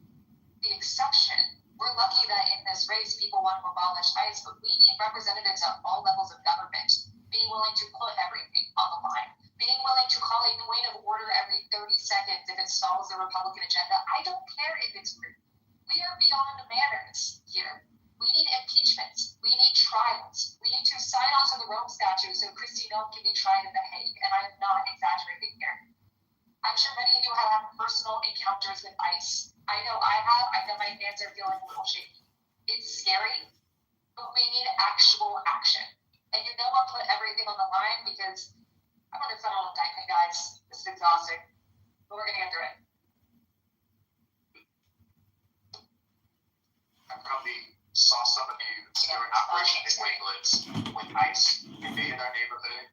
S1: the exception. We're lucky that in this race, people want to abolish ICE, but we need representatives at all levels of government being willing to put everything on the line, being willing to call a point of order every 30 seconds if it stalls the Republican agenda. I don't care if it's rude. We are beyond manners here. We need impeachments. We need trials. We need to sign on to the Rome Statute so Kristi Noem can be tried in The Hague, and I'm not exaggerating here. I'm sure many of you have had personal encounters with ICE. I know I have. I know my hands are feeling a little shaky. It's scary, but we need actual action. And you know I'll put everything on the line because I'm going to settle on diaping, guys. This is exhausting, but we're going to get through it.
S3: I probably saw some of you during Operation Midway Blitz when ICE invaded our neighborhood,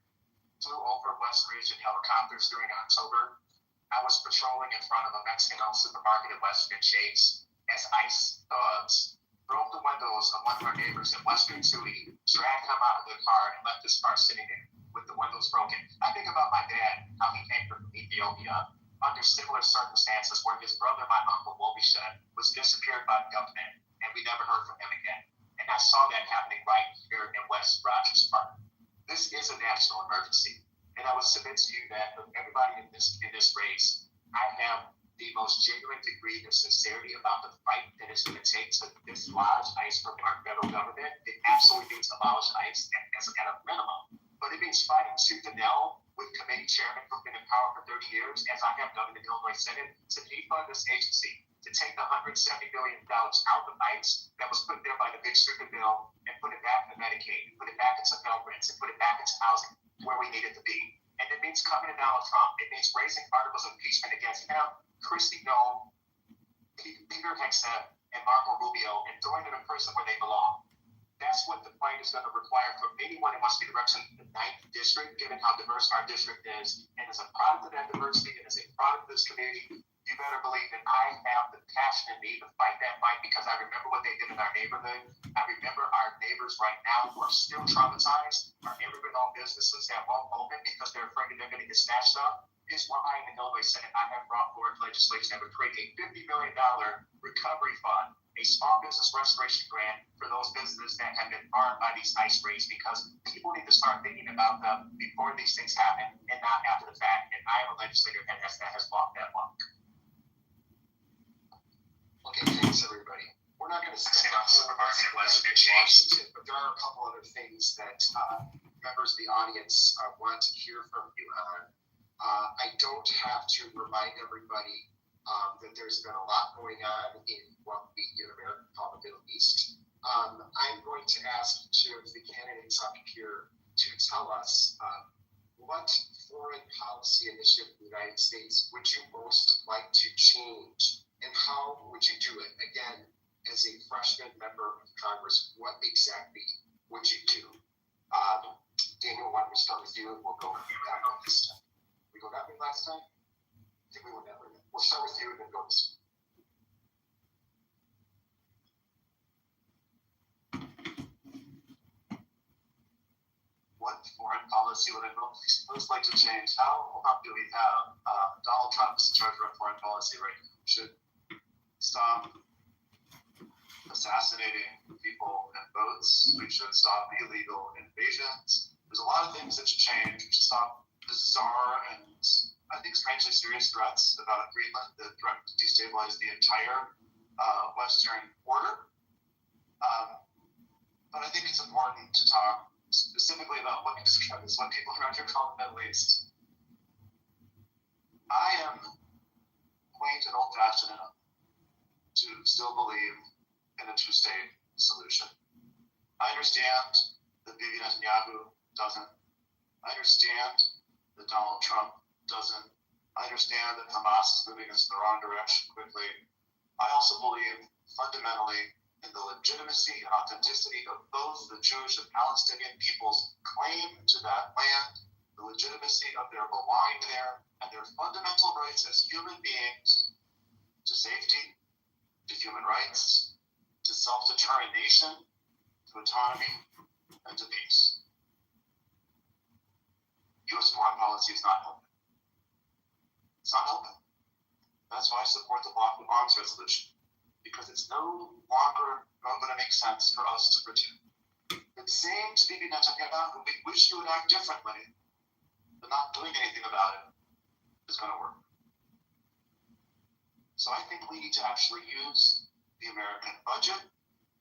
S3: flew over West Ridge in helicopters during October. I was patrolling in front of a Mexican-owned supermarket in Western Shades as ICE thugs broke the windows of one of our neighbors in Western Tootie, dragged him out of the car, and left his car sitting there with the windows broken. I think about my dad, how he came from Ethiopia under similar circumstances where his brother, my uncle Wobishan, was disappeared by the government, and we never heard from him again. And I saw that happening right here in West Rogers Park. This is a national emergency. And I would submit to you that of everybody in this race, I have the most genuine degree of sincerity about the fight that it's going to take to dislodge ICE from our federal government. It absolutely means abolish ICE as a kind of minimum. But it means fighting tooth and nail with committee chairmen who've been in power for 30 years, as I have done in the Illinois Senate, to defund this agency, to take the $170 billion out of ICE that was put there by the big stupid bill and put it back into Medicaid, put it back into Pell Grants, and put it back into housing where we need it to be. And it means coming to Donald Trump. It means raising articles of impeachment against him, Kristi Noem, Peter Hegseth, and Marco Rubio, and throwing them in prison where they belong. That's what the fight is going to require from anyone who wants to be the representative of the 9th district, given how diverse our district is. And as a product of that diversity, and as a product of this community, you better believe that I have the passion in me to fight that fight, because I remember what they did in our neighborhood. I remember our neighbors right now who are still traumatized, our immigrant-owned businesses that won't open because they're afraid that they're going to get snatched up. Is why in the Illinois Senate I have brought forward legislation that would create a $50 million recovery fund, a small business restoration grant for those businesses that have been harmed by these ICE raids, because people need to start thinking about them before these things happen and not after the fact. And I am a legislator that has walked that walk.
S2: Okay, thanks everybody. We're not going to step up supermarket in Washington, but there are a couple other things that members of the audience want to hear from you on. I don't have to remind everybody that there's been a lot going on in what we in America call the Middle East. I'm going to ask each of the candidates up here to tell us what foreign policy initiative in the United States would you most like to change, and how would you do it? Again, as a freshman member of Congress, what exactly would you do? Daniel, why don't we start with you, and we'll go that way this time. We go that way last time? I think we went that way. We'll start with you and then go this way.
S3: What foreign policy would I most like to change? How do we have Donald Trump is in charge of our foreign policy right now? We should stop assassinating people and boats. We should stop illegal invasions. There's a lot of things that should change. We should stop bizarre and I think strangely serious threats about Greenland that threaten to destabilize the entire Western border. But I think it's important to talk specifically about what we describe as what people around here call the Middle East. I am quaint and old-fashioned enough to still believe in a two-state solution. I understand that Bibi Netanyahu doesn't. I understand that Donald Trump doesn't. I understand that Hamas is moving us in the wrong direction quickly. I also believe fundamentally in the legitimacy and authenticity of both the Jewish and Palestinian people's claim to that land, the legitimacy of their belonging there, and their fundamental rights as human beings to safety, to human rights, to self-determination, to autonomy, and to peace. U.S. foreign policy is not helping. It's not helping. That's why I support the Block the Bombs resolution, because it's no longer going to make sense for us to pretend. It's saying to Bibi Netanyahu, we wish you would act differently, but not doing anything about it is going to work. So I think we need to actually use the American budget,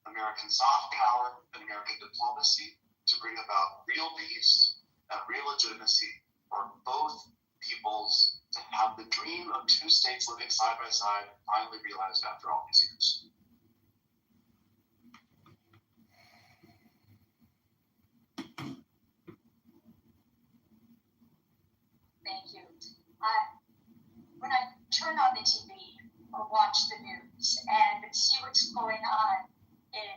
S3: American soft power, and American diplomacy to bring about real peace and real legitimacy for both peoples to have the dream of two states living side by side finally realized after all these years.
S4: Thank you. When I turn on the TV or watch the news and see what's going on in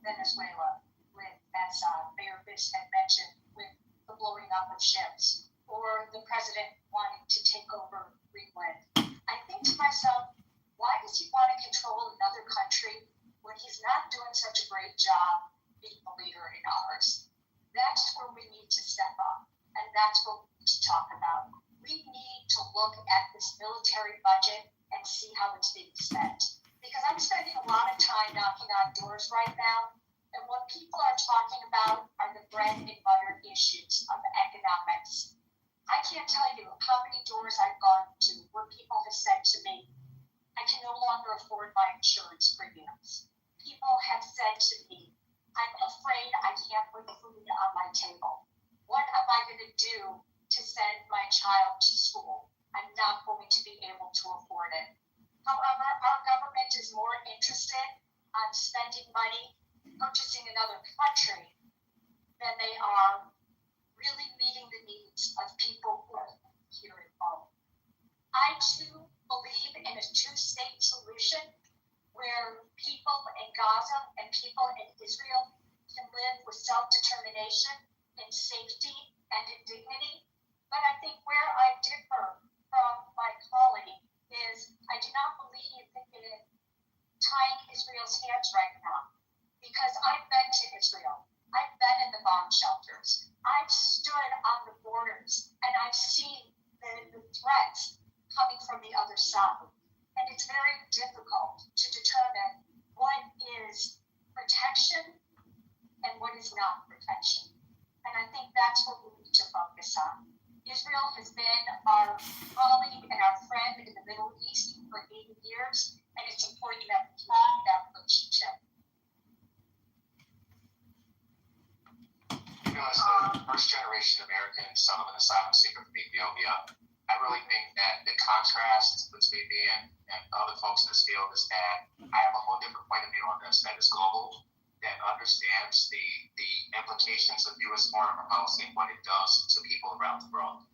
S4: Venezuela with, as Mayor Fish had mentioned, with the blowing up of ships, or the president wanting to take over Greenland, I think to myself, why does he want to control another country when he's not doing such a great job being the leader in ours? That's where we need to step up, and that's what we need to talk about. We need to look at this military budget and see how it's being spent. Because I'm spending a lot of time knocking on doors right now, and what people are talking about are the bread and butter issues of economics. I can't tell you how many doors I've gone to where people have said to me, I can no longer afford my insurance premiums. People have said to me, I'm afraid I can't put food on my table. What am I going to do to send my child to school? I'm not going to be able to afford it. However, our government is more interested on spending money, purchasing another country, than they are really meeting the needs of people who are here at home. I too believe in a two-state solution where people in Gaza and people in Israel can live with self-determination and safety and in dignity. But I think where I differ from my colleague is I do not believe in tying Israel's hands right now, because I've been to Israel. I've been in the bomb shelters. I've stood on the borders and I've seen the threats coming from the other side. And it's very difficult to determine what is protection and what is not protection. And I think that's what we need to focus on. Israel has been our colleague and our friend in the Middle East for 80 years, and it's important that we keep that relationship.
S2: You know, as the first generation American son of an asylum seeker from Ethiopia, I really think that the contrast between me and other folks in this field is that I have a whole different point of view on this that is global, that understands the implications of U.S. foreign policy and what it does to people around the world.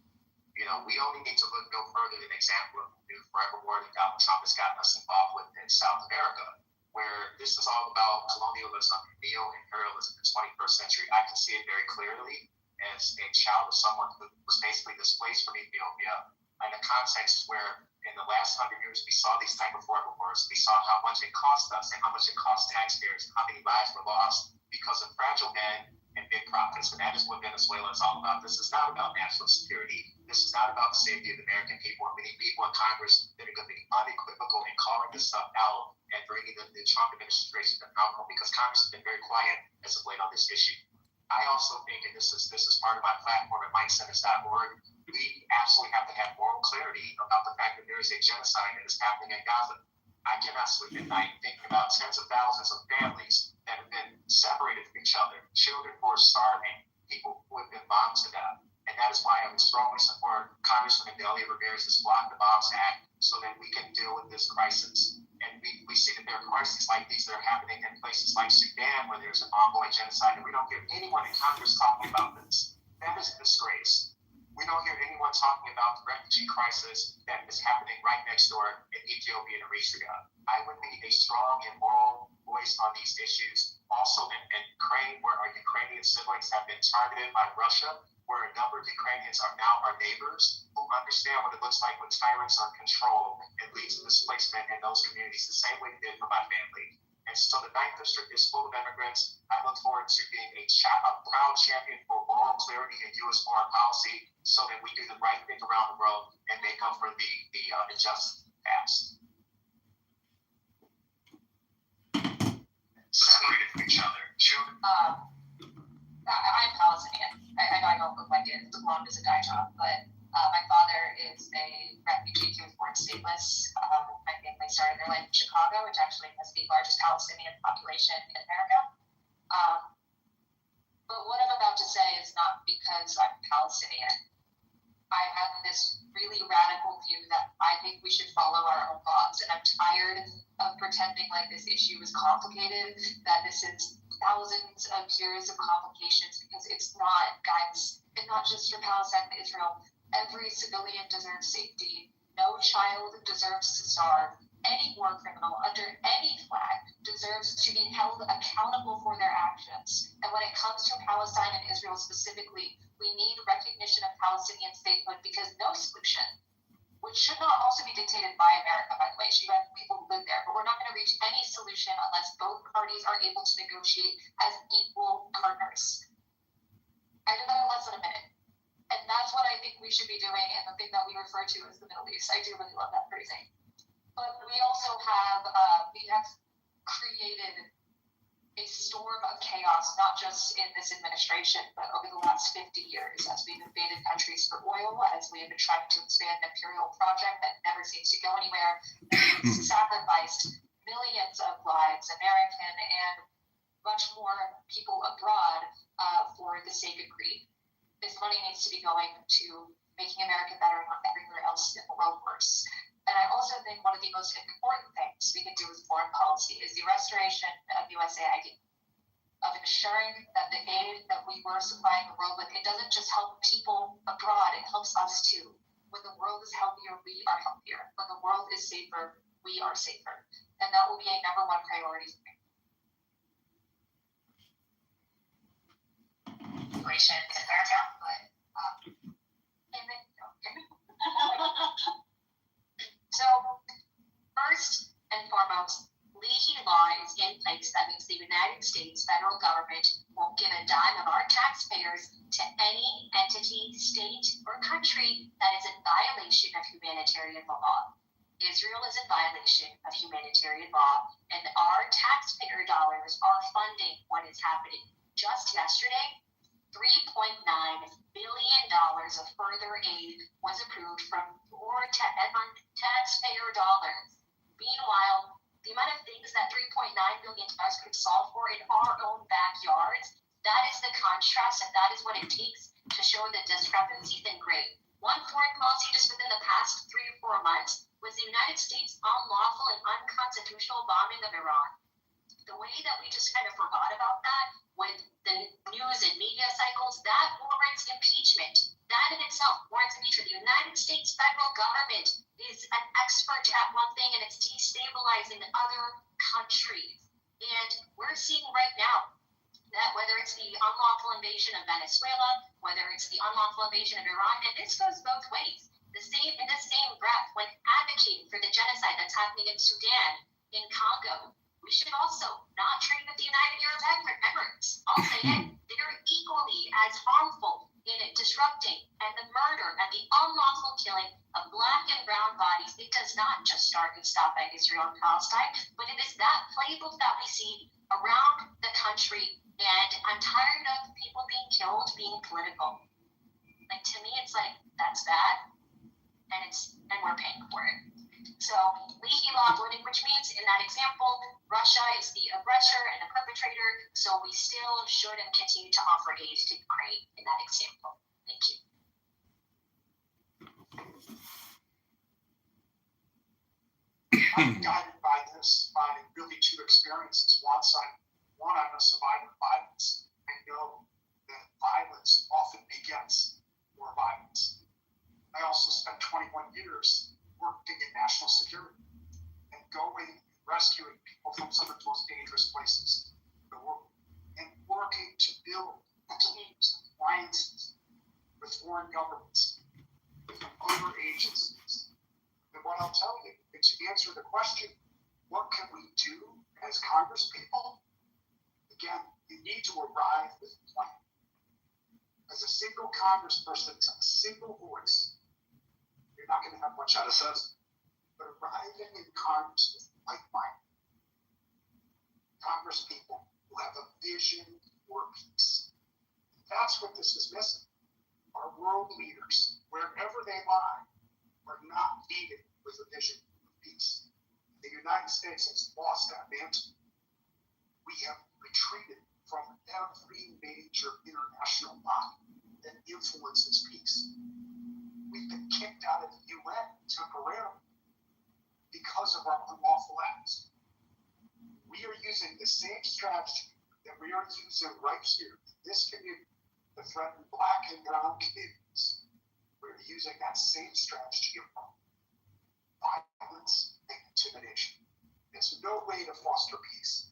S2: We only need to look no further than an example of the new forever war that Donald Trump has gotten us involved with in South America, where this is all about colonialism and neo-imperialism in the 21st century. I can see it very clearly as a child of someone who was basically displaced from Ethiopia in a context where in the last 100 years we saw these type of forever wars. We saw how much it cost us and how much it cost taxpayers, how many lives were lost because of fragile men and big profits. And that is what Venezuela is all about. This is not about national security. This is not about the safety of the American people. And we need people in Congress that are going to be unequivocal in calling this stuff out and bringing the Trump administration to accountable, because Congress has been very quiet as of late on this issue. I also think, and this is part of my platform at MikeSenders.org, we absolutely have to have moral clarity about the fact that there is a genocide that is happening in Gaza. I cannot sleep at night thinking about tens of thousands of families that have been separated from each other, children who are starving, people who have been bombed to death. And that is why I would strongly support Congressman Delia Ramirez's Block the Bombs Act so that we can deal with this crisis. And we see that there are crises like these that are happening in places like Sudan where there's an ongoing genocide, and we don't hear anyone in Congress talking about this. That is a disgrace. We don't hear anyone talking about the refugee crisis that is happening right next door in Ethiopia and Eritrea. I would need a strong and moral voice on these issues. Also in Ukraine, where our Ukrainian siblings have been targeted by Russia, where a number of Ukrainians are now our neighbors who understand what it looks like when tyrants are in control and leads to displacement in those communities the same way it did for my family. And so the 9th District is full of immigrants. I look forward to being a proud champion for moral clarity and U.S. foreign policy so that we do the right thing around the world and make up for the injustice past. Separated from each other. Children.
S1: I'm Palestinian. I know I don't look like it. The blonde is a dye job, but my father is a refugee. He was born stateless. My family started their life in Chicago, which actually has the largest Palestinian population in America. But what I'm about to say is not because I'm Palestinian. I have this really radical view that I think we should follow our own laws, and I'm tired of pretending like this issue is complicated, that this is thousands of years of complications, because it's not, guys. And not just for Palestine and Israel. Every civilian deserves safety. No child deserves to starve. Any war criminal under any flag deserves to be held accountable for their actions. And when it comes to Palestine and Israel specifically, we need recognition of Palestinian statehood, because no solution, which should not also be dictated by America, by the way. You have people who live there, but we're not going to reach any solution unless both parties are able to negotiate as equal partners. I did that in less than a minute. And that's what I think we should be doing, and the thing that we refer to as the Middle East. I do really love that phrasing. But we also have, created a storm of chaos, not just in this administration, but over the last 50 years, as we've invaded countries for oil, as we have been trying to expand an imperial project that never seems to go anywhere, and we've sacrificed millions of lives, American and much more people abroad, for the sake of greed. This money needs to be going to making America better, not everywhere else in the world worse. And I also think one of the most important things we can do with foreign policy is the restoration of USAID, of ensuring that the aid that we were supplying the world with, it doesn't just help people abroad, it helps us too. When the world is healthier, we are healthier. When the world is safer, we are safer. And that will be a number one priority for me. Situation in America, but so, first and foremost, legal law is in place that means the United States federal government won't give a dime of our taxpayers to any entity, state, or country that is in violation of humanitarian law. Israel is in violation of humanitarian law, and our taxpayer dollars are funding what is happening. Just yesterday, $3.9 billion of further aid was approved from your taxpayer dollars. Meanwhile, the amount of things that $3.9 billion could solve for in our own backyards, that is the contrast, and that is what it takes to show the discrepancies in grade. One foreign policy just within the past 3 or 4 months was the United States' unlawful and unconstitutional bombing of Iran.
S4: the way that we just kind of forgot about that with the news and media cycles, that warrants impeachment. That in itself warrants impeachment. The United States federal government is an expert at one thing and it's destabilizing other countries. And we're seeing right now that whether it's the unlawful invasion of Venezuela, whether it's the unlawful invasion of Iran, and this goes both ways. In the same breath, when advocating for the genocide that's happening in Sudan, in Congo, we should also not trade with the United Arab Emirates. I'll say it, they're equally as harmful in disrupting and the murder and the unlawful killing of Black and brown bodies. It does not just start and stop at Israel and Palestine, but it is that playbook that we see around the country. And I'm tired of people being killed being political. Like, to me, it's like, that's bad, and we're paying for it. So, leaky law avoiding, which means in that example, Russia is the aggressor and the perpetrator, so we still should and continue to offer aid to Ukraine in that example. Thank you.
S3: I'm guided by this, by really two experiences. One, I'm a survivor of violence. I know that violence often begets more violence. I also spent 21 years working in national security and going and rescuing people from some of the most dangerous places in the world and working to build teams, alliances with foreign governments, with other agencies. And what I'll tell you, and to answer the question, what can we do as Congresspeople? Again, you need to arrive with a plan. As a single congressperson, a single voice, you're not going to have much out of sense. But arriving in Congress with like-minded congresspeople who have a vision for peace. That's what this is missing. Our world leaders, wherever they lie, are not needed with a vision of peace. The United States has lost that mantle. We have retreated from every major international body that influences peace. We've been kicked out of the UN temporarily because of our unlawful acts. We are using the same strategy that we are using right here in this community to threaten Black and brown communities. We're using that same strategy of violence and intimidation. It's no way to foster peace.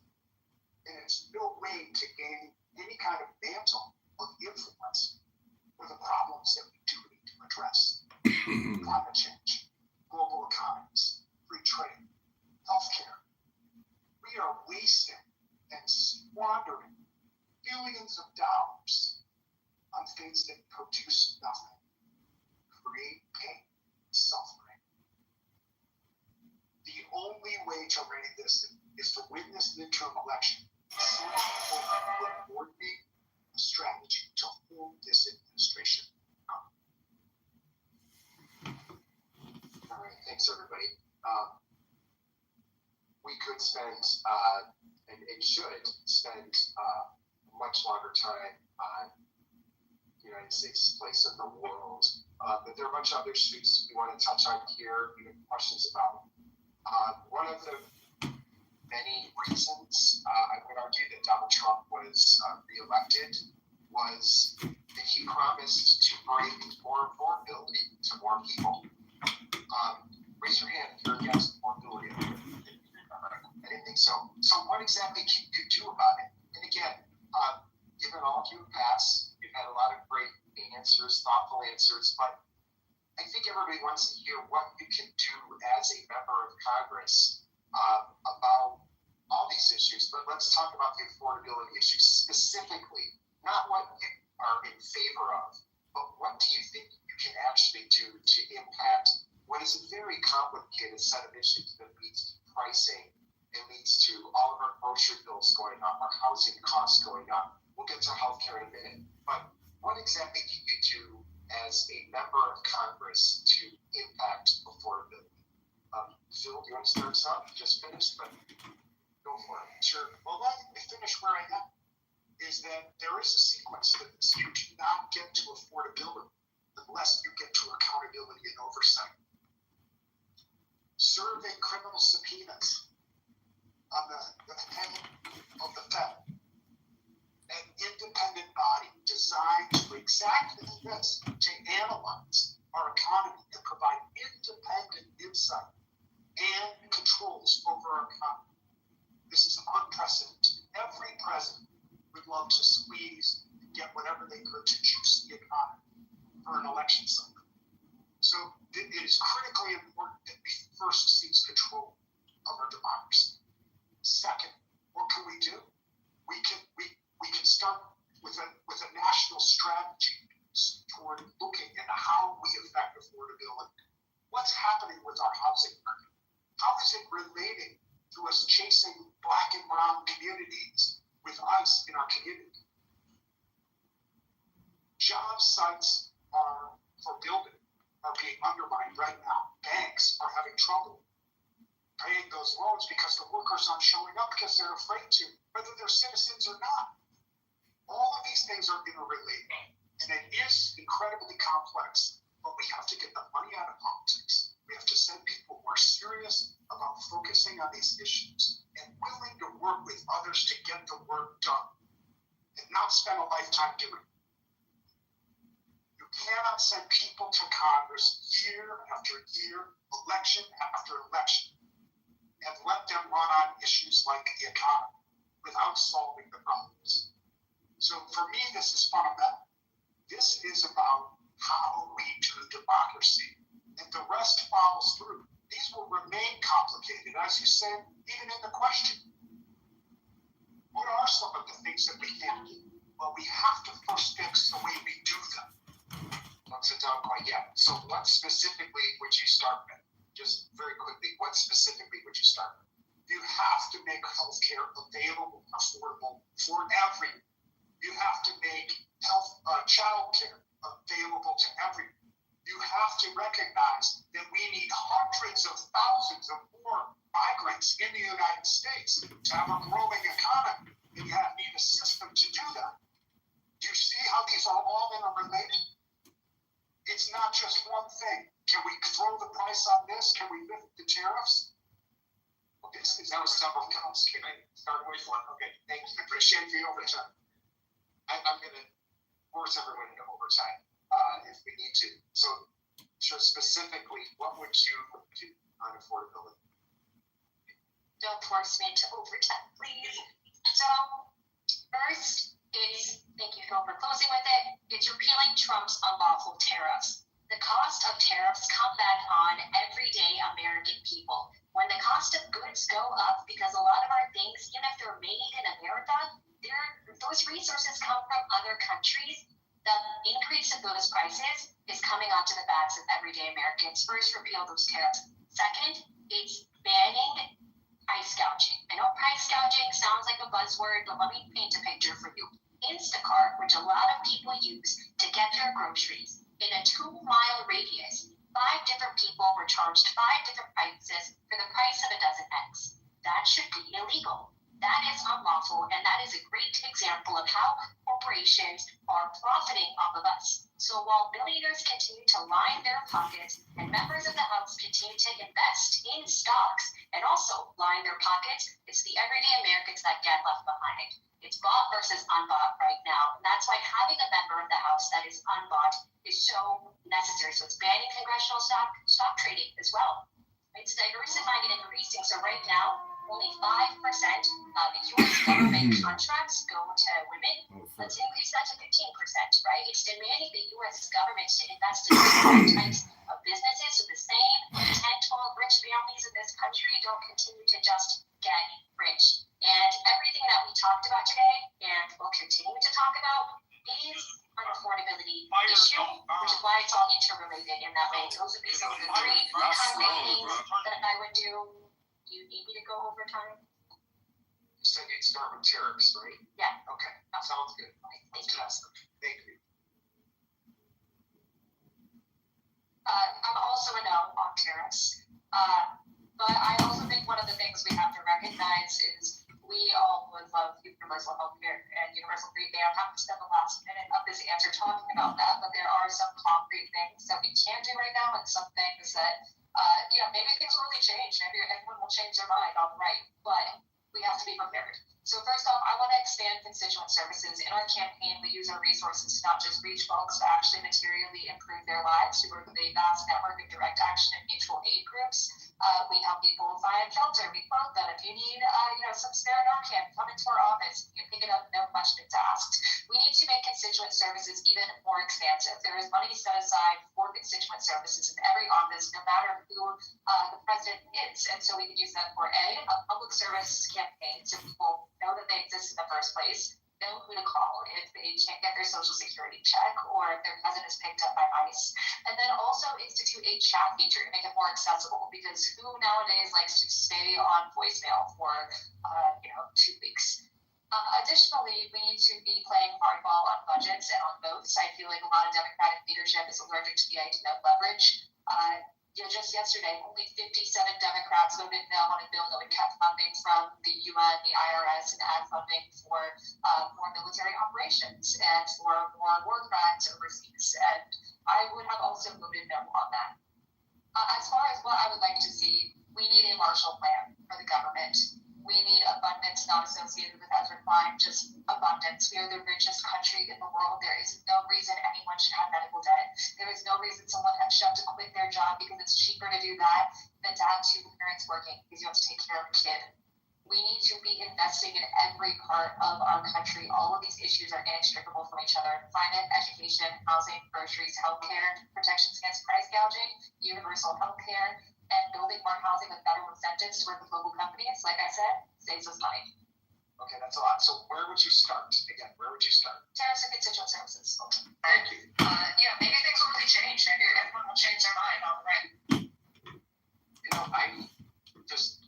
S3: And it's no way to gain any kind of mantle of influence for the problems that we do need to address. Climate change, global economies, free trade, healthcare. We are wasting and squandering billions of dollars on things that produce nothing, create pain, suffering. The only way to remedy this is to win this midterm election. So will coordinate a strategy to hold this administration up.
S2: All right, thanks everybody. We could spend and should spend much longer time on the United States' place in the world, but there are a bunch of other issues we want to touch on here. We have questions about. One of the many reasons I would argue that Donald Trump was reelected was that he promised to bring more affordability to more people. Raise your hand if you're against affordability. I didn't think so. So what exactly can you do about it? And again, given all of you pass, you've had a lot of great answers, thoughtful answers, but I think everybody wants to hear what you can do as a member of Congress about all these issues. But let's talk about the affordability issues specifically, not what you are in favor of, but what do you think you can actually do to impact what is a very complicated set of issues that leads to pricing and leads to all of our grocery bills going up, our housing costs going up. We'll get to healthcare in a minute, but what exactly can you do as a member of Congress to impact affordability? Phil, do you want to start us off? You just finished, but go for it.
S3: Sure. Well, let me finish where I am. Is that there is a sequence to this. You cannot get to affordability unless you get to accountability and oversight. Serving criminal subpoenas on the exactly this, to analyze our economy and provide independent insight and controls over our economy. This is unprecedented. Every president would love to squeeze and get whatever they could to juice the economy for an election cycle. So it is critically important that we first seize control of our democracy. Second, what can we do? We can start with a national strategy toward looking at how we affect affordability. What's happening with our housing market? How is it relating to us chasing Black and brown communities with ICE in our community? Job sites for building are being undermined right now. Banks are having trouble paying those loans because the workers aren't showing up because they're afraid to, whether they're citizens or not. All of these things are interrelated, and it is incredibly complex, but we have to get the money out of politics. We have to send people who are serious about focusing on these issues and willing to work with others to get the work done and not spend a lifetime doing it. You cannot send people to Congress year after year, election after election, and let them run on issues like the economy without solving the problems. So for me, this is fundamental. This is about how we do democracy, and the rest follows through. These will remain complicated, as you said, even in the question. What are some of the things that we can do? Well, we have to first fix the way we do them. Don't sit down quite yet. So what specifically would you start with? Just very quickly, what specifically would you start with? You have to make healthcare available, affordable for everyone. You have to make child care available to everyone. You have to recognize that we need hundreds of thousands of more migrants in the United States to have a growing economy, and you need a system to do that. Do you see how these are all interrelated? It's not just one thing. Can we throw the price on this? Can we lift the tariffs? Well, that was several counts. Can I start with one? Okay, thank you. I appreciate the overtime. I'm going to force everyone into overtime if we need to. So specifically, what would you do on affordability?
S4: Don't force me into overtime, please. So first, thank you, Phil, for closing with it. It's repealing Trump's unlawful tariffs. The cost of tariffs come back on everyday American people. When the cost of goods go up, because a lot of our things, even if they're made in America, those resources come from other countries. The increase in those prices is coming onto the backs of everyday Americans. First, repeal those tariffs. Second, it's banning price gouging. I know price gouging sounds like a buzzword, but let me paint a picture for you. Instacart, which a lot of people use to get their groceries, in a 2-mile radius, 5 different people were charged 5 different prices for the price of a dozen eggs. That should be illegal. That is unlawful, and that is a great example of how corporations are profiting off of us. So while billionaires continue to line their pockets and members of the House continue to invest in stocks and also line their pockets, it's the everyday Americans that get left behind. It's bought versus unbought right now, and that's why having a member of the House that is unbought is so necessary. So it's banning congressional stock trading as well. It's diversifying and increasing. So right now, only 5% of U.S. government contracts go to women. Let's increase that to 15%, right? It's demanding the U.S. government to invest in different types of businesses so the same 10, 12 rich families in this country don't continue to just get rich. And everything that we talked about today and will continue to talk about is an affordability issue, which is why it's all interrelated in that way. Those would be some of the 3 things that I would do. Do you need me to go over time?
S3: You said you'd start with tariffs, right?
S4: Yeah.
S3: Okay, that sounds good. Fantastic. Thank you.
S4: I'm also a no on tariffs. But I also think one of the things we have to recognize is we all would love universal health care and universal free care. I'm not going to spend the last minute of this answer talking about that, but there are some concrete things that we can do right now and some things that maybe things will really change. Maybe everyone will change their mind on the right. But
S1: we have to be prepared. So first off, I want to expand constituent services. In our campaign, we use our resources to not just reach folks, but actually materially improve their lives. We work with a vast network of direct action and mutual aid groups. We help people find shelter. We quote them. If you need, some spare Narcan, come into our office. You can pick it up, no questions asked. We need to make constituent services even more expansive. There is money set aside for constituent services in every office, no matter who the president is. And so we can use that for a public service campaign, so people know that they exist in the first place, know who to call if they can't get their social security check or if their cousin is picked up by ICE. And then also institute a chat feature to make it more accessible, because who nowadays likes to stay on voicemail for 2 weeks? Additionally, we need to be playing hardball on budgets and on votes. I feel like a lot of Democratic leadership is allergic to the idea of leverage. Just yesterday, only 57 Democrats voted no on a bill that would cut funding from the UN, the IRS, and add funding for more military operations and for more war crimes overseas. And I would have also voted no on that. As far as what I would like to see, we need a Marshall Plan for the government. We need abundance not associated with Ezra Klein, just abundance. We are the richest country in the world. There is no reason anyone should have medical debt. There is no reason someone should have to quit their job because it's cheaper to do that than to have 2 parents working because you have to take care of a kid. We need to be investing in every part of our country. All of these issues are inextricable from each other. Climate, education, housing, groceries, healthcare, protections against price gouging, universal healthcare, and building more housing with federal incentives to work with local companies, like I said, saves us money.
S2: Okay, that's a lot. So where would you start? Again, where would you start?
S1: Tariffs and constituent services. Okay.
S2: Thank you.
S1: Maybe things will really change. Maybe everyone will change their mind on the way.
S2: I just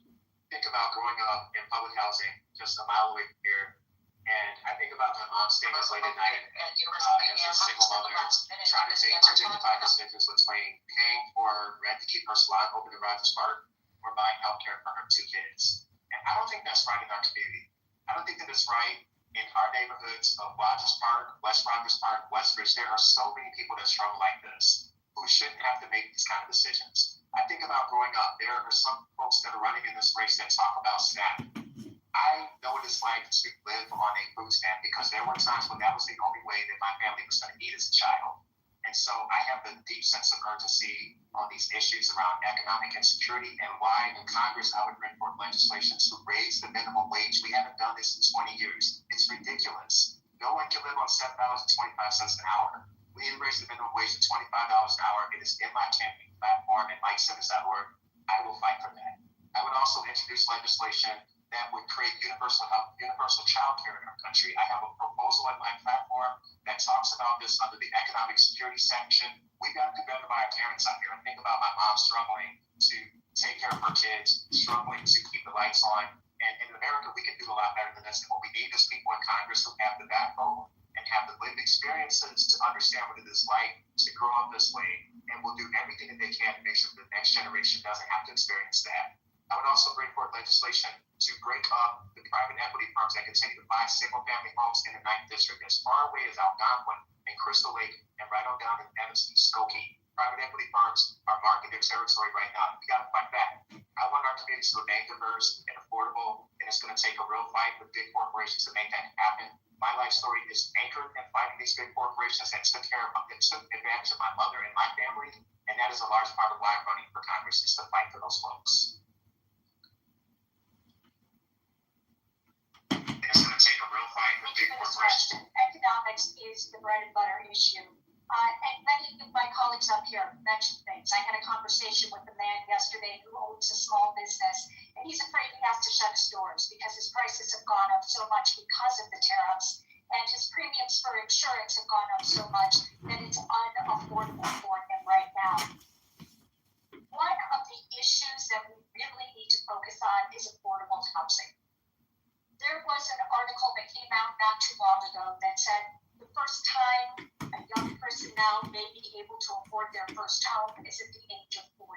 S2: think about growing up in public housing just a mile away from here, and I think about my mom staying up late at night as a single mother, trying to identify the difference between paying for rent to keep her salon open in Rogers Park or buying healthcare for her 2 kids. And I don't think that's right in our community. I don't think that it's right in our neighborhoods of Rogers Park, West Rogers Park, Westridge. There are so many people that struggle like this who shouldn't have to make these kind of decisions. I think about growing up. There are some folks that are running in this race that talk about SNAP. I know what it's like to live on a food stamp because there were times when that was the only way that my family was going to eat as a child. And so I have a deep sense of urgency on these issues around economic insecurity and why in Congress I would bring forth legislation to raise the minimum wage. We haven't done this in 20 years. It's ridiculous. No one can live on $7.25 an hour. We need to raise the minimum wage to $25 an hour. It is in my campaign platform at MikeSimmons.org. I will fight for that. I would also introduce legislation that would create universal child care in our country. I have a proposal on my platform that talks about this under the economic security section. We've got to do better by our parents out here. I think about my mom struggling to take care of her kids, struggling to keep the lights on. And in America, we can do a lot better than this. And what we need is people in Congress who have the backbone and have the lived experiences to understand what it is like to grow up this way, and will do everything that they can to make sure the next generation doesn't have to experience that. I would also bring forth legislation to break up the private equity firms that continue to buy single-family homes in the 9th District as far away as Algonquin and Crystal Lake and right on down in Evanston, Skokie. Private equity firms are marking their territory right now. We got to fight back. I want our communities to remain diverse and affordable, and it's going to take a real fight with big corporations to make that happen. My life story is anchored in fighting these big corporations that took advantage of my mother and my family, and that is a large part of why I'm running for Congress, is to fight for those folks. It's going to take a real fight with big corporations.
S4: Economics is the bread and butter issue. And many of my colleagues up here mentioned things. I had a conversation with a man yesterday who owns a small business, and he's afraid he has to shut his doors because his prices have gone up so much because of the tariffs, and his premiums for insurance have gone up so much that it's unaffordable for him right now. One of the issues that we really need to focus on is affordable housing. There was an article that came out not too long ago that said the first time a young person now may be able to afford their first home is at the age of 40.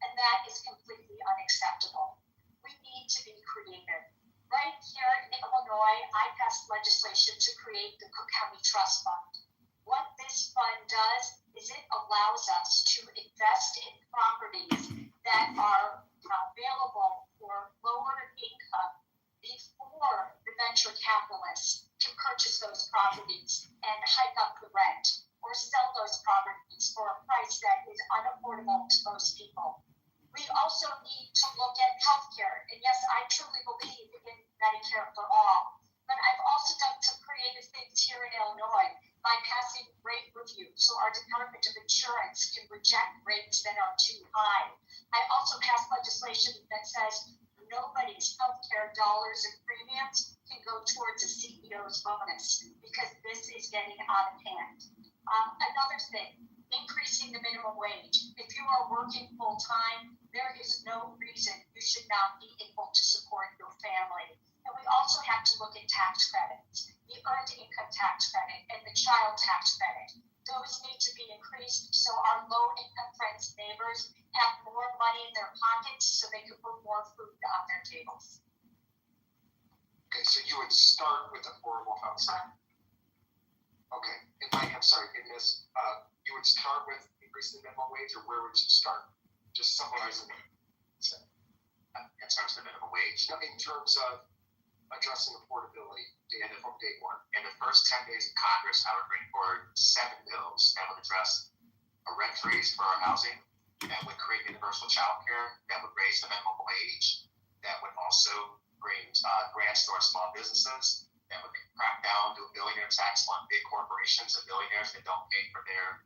S4: And that is completely unacceptable. We need to be creative. Right here in Illinois, I passed legislation to create the Cook County Trust Fund. What this fund does is it allows us to invest in properties that are available for lower income venture capitalists to purchase those properties and hike up the rent or sell those properties for a price that is unaffordable to most people. We also need to look at healthcare. And yes, I truly believe in Medicare for all. But I've also done some creative things here in Illinois by passing rate review so our Department of Insurance can reject rates that are too high. I also passed legislation that says nobody's healthcare dollars and premiums can go towards a CEO's bonus because this is getting out of hand. Another thing, increasing the minimum wage. If you are working full time, there is no reason you should not be able to support your family. And we also have to look at tax credits, the earned income tax credit and the child tax credit. Those need to be increased so our low income friends and neighbors have more money in their pockets so they can put more food on their tables.
S2: Okay, so you would start with affordable housing. Okay, in this, you would start with increasing the minimum wage, or where would you start? Just summarizing it.
S3: In terms of the minimum wage,
S2: In terms of addressing affordability from day one.
S3: in the first 10 days of Congress, I would bring forward 7 bills that would address a rent freeze for our housing, that would create universal child care, that would raise the minimum wage, that would also bring grants to our small businesses, that would crack down, do a billionaire tax on big corporations and billionaires that don't pay for their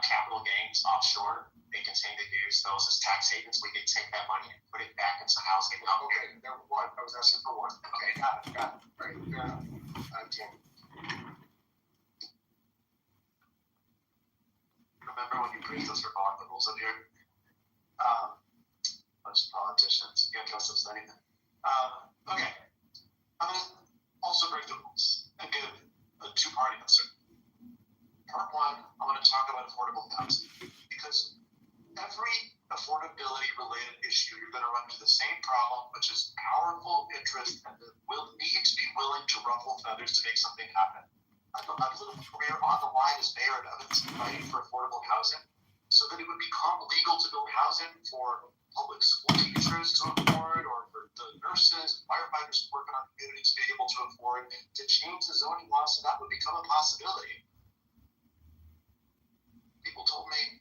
S3: capital gains offshore. They continue to use those as tax havens. We can take that money and put it back into housing.
S2: Okay, there one. I was asking for one. Okay, got it. Right, fair enough. Tammy.
S3: Remember when you praised us for following the rules up here? Bunch of politicians. You can't trust us with anything. Okay. I'm going to also break the rules and give a two-part answer. Part one, I want to talk about affordable housing because every affordability-related issue, you're going to run into the same problem, which is powerful interest and the need to be willing to ruffle feathers to make something happen. I've lived a career on the line as mayor in Evanston fighting for affordable housing so that it would become legal to build housing for public school teachers to afford, or for the nurses and firefighters working on communities to be able to afford, to change the zoning law so that would become a possibility. People told me,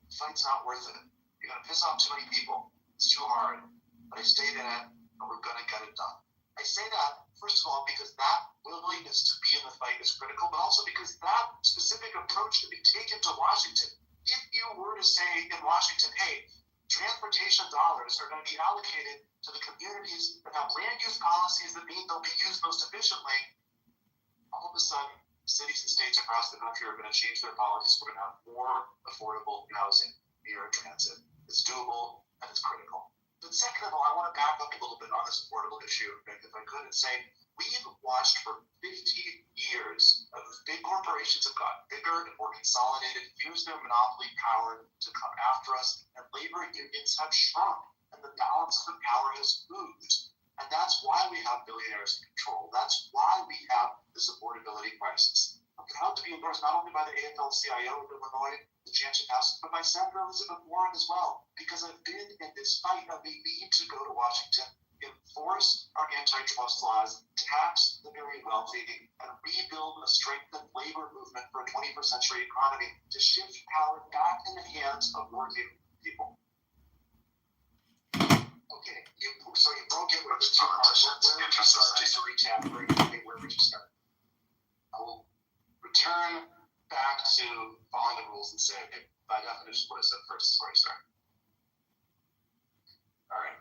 S3: the fight's not worth it. You're going to piss off too many people. It's too hard. But I stayed in it, and we're going to get it done. I say that, first of all, because that willingness to be in the fight is critical, but also because that specific approach can be taken to Washington. If you were to say in Washington, hey, transportation dollars are going to be allocated to the communities that have land use policies that mean they'll be used most efficiently, all of a sudden, cities and states across the country are going to change their policies. We're going to have more affordable housing near transit. It's doable and it's critical. But second of all, I want to back up a little bit on this affordable issue, if I could, and say we've watched for 50 years of big corporations have gotten bigger and more consolidated, used their monopoly power to come after us, and labor unions have shrunk, and the balance of the power has moved. And that's why we have billionaires in control. That's why we have this affordability crisis. I'm proud to be endorsed not only by the AFL-CIO of Illinois, the Jansen House, but by Senator Elizabeth Warren as well, because I've been in this fight of the need to go to Washington, enforce our antitrust laws, tax the very wealthy, and rebuild a strengthened labor movement for a 21st century economy to shift power back in the hands of working people.
S2: Okay, so you broke it with the two parts. Where would you start? Just to recap, where would you start?
S3: I will return back to following the rules and say, by definition, what I said first is where I start.
S2: All right.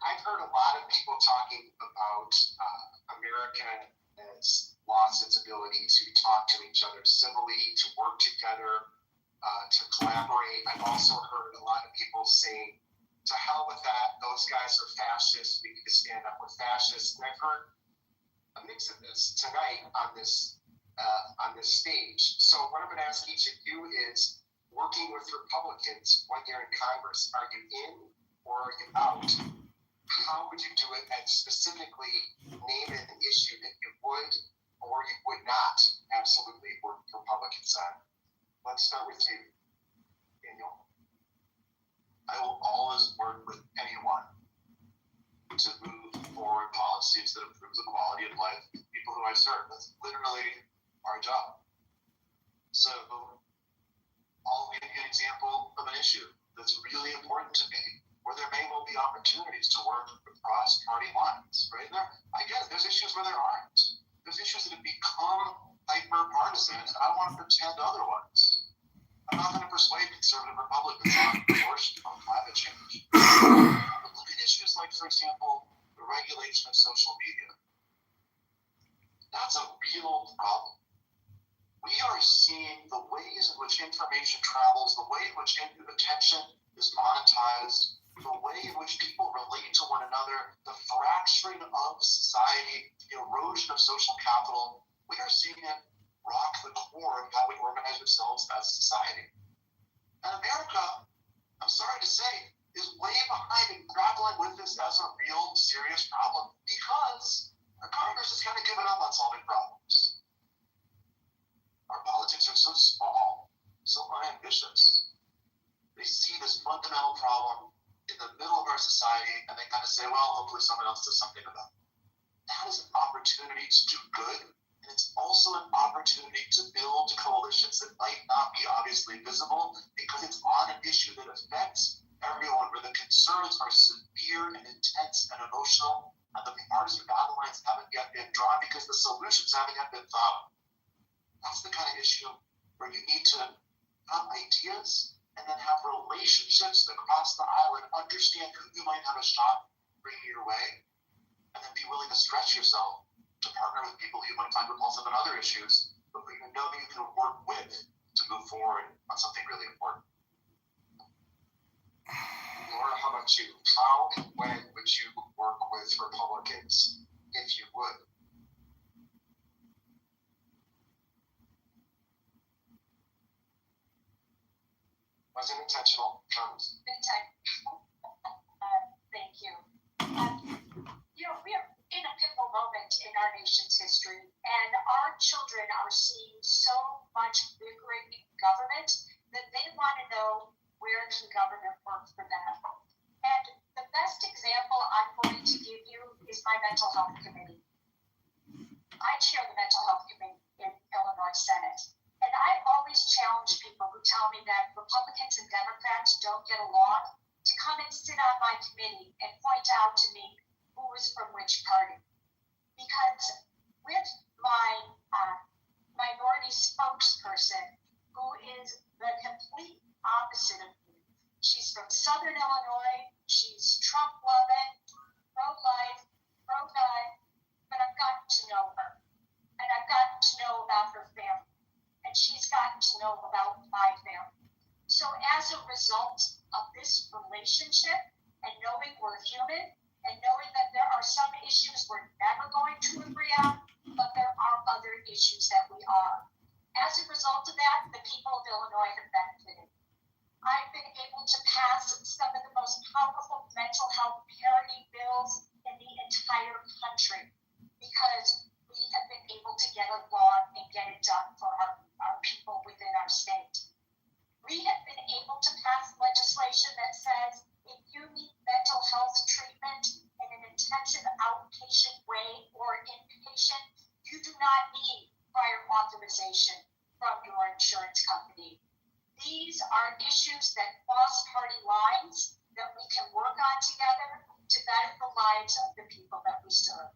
S2: I've heard a lot of people talking about America has lost its ability to talk to each other civilly, to work together, to collaborate. I've also heard a lot of people saying, to hell with that, those guys are fascists, we need to stand up with fascists. And I've heard a mix of this tonight on this stage. So what I'm going to ask each of you is, working with Republicans when you're in Congress, are you in or are you out? How would you do it, and specifically name an issue that you would or you would not absolutely work with Republicans on? Let's start with you, Daniel.
S3: I will always work with anyone to move forward politics literally our job. So I'll give you an example of an issue that's really important to me, where there may well be opportunities to work across party lines, right? I get it, there's issues where there aren't. There's issues that have become hyper-partisan, and I don't want to pretend otherwise. I'm not going to persuade conservative Republicans on abortion or climate change. But look at issues like, for example, the regulation of social media. That's a real problem. We are seeing the ways in which information travels, the way in which attention is monetized, the way in which people relate to one another, the fracturing of society, the erosion of social capital. We are seeing it rock the core of how we organize ourselves as a society. And America, I'm sorry to say, is way behind in grappling with this as a real, serious problem because our Congress has kind of given up on solving problems. Our politics are so small, so unambitious. They see this fundamental problem in the middle of our society and they kind of say, well, hopefully someone else does something about it. That is an opportunity to do good. And it's also an opportunity to build coalitions that might not be obviously visible because it's on an issue that affects everyone, where the concerns are severe and intense and emotional, and the partisan battle lines haven't yet been drawn because the solutions haven't yet been thought. That's the kind of issue where you need to have ideas and then have relationships across the aisle and understand who you might have a shot bringing your way, and then be willing to stretch yourself to partner with people you might find repulsive on other issues, but who you know you can work with to move forward on something really important.
S2: Laura, how about you? How and when would you work with Republicans, if you would? Wasn't intentional, Charles.
S4: Thank you. We are in a pivotal moment in our nation's history, and our children are seeing so much bickering in government that they want to know where can government work for them. And the best example I'm going to give you is my mental health committee. I chair the mental health committee in Illinois Senate. And I always challenge people who tell me that Republicans and Democrats don't get along to come and sit on my committee and point out to me who is from which party. Because with my minority spokesperson, who is the complete opposite of me, she's from Southern Illinois, she's Trump-loving, pro-life, pro-gun, but I've gotten to know her. And I've gotten to know about her family. And she's gotten to know about my family. So as a result of this relationship and knowing we're human and knowing that there are some issues we're never going to agree on, but there are other issues that we are. As a result of that, the people of Illinois have benefited. I've been able to pass some of the most powerful mental health parity bills in the entire country because we have been able to get along and get it done for our people within our state. We have been able to pass legislation that says if you need mental health treatment in an intensive outpatient way or inpatient, you do not need prior authorization from your insurance company. These are issues that cross party lines that we can work on together to better the lives of the people that we serve.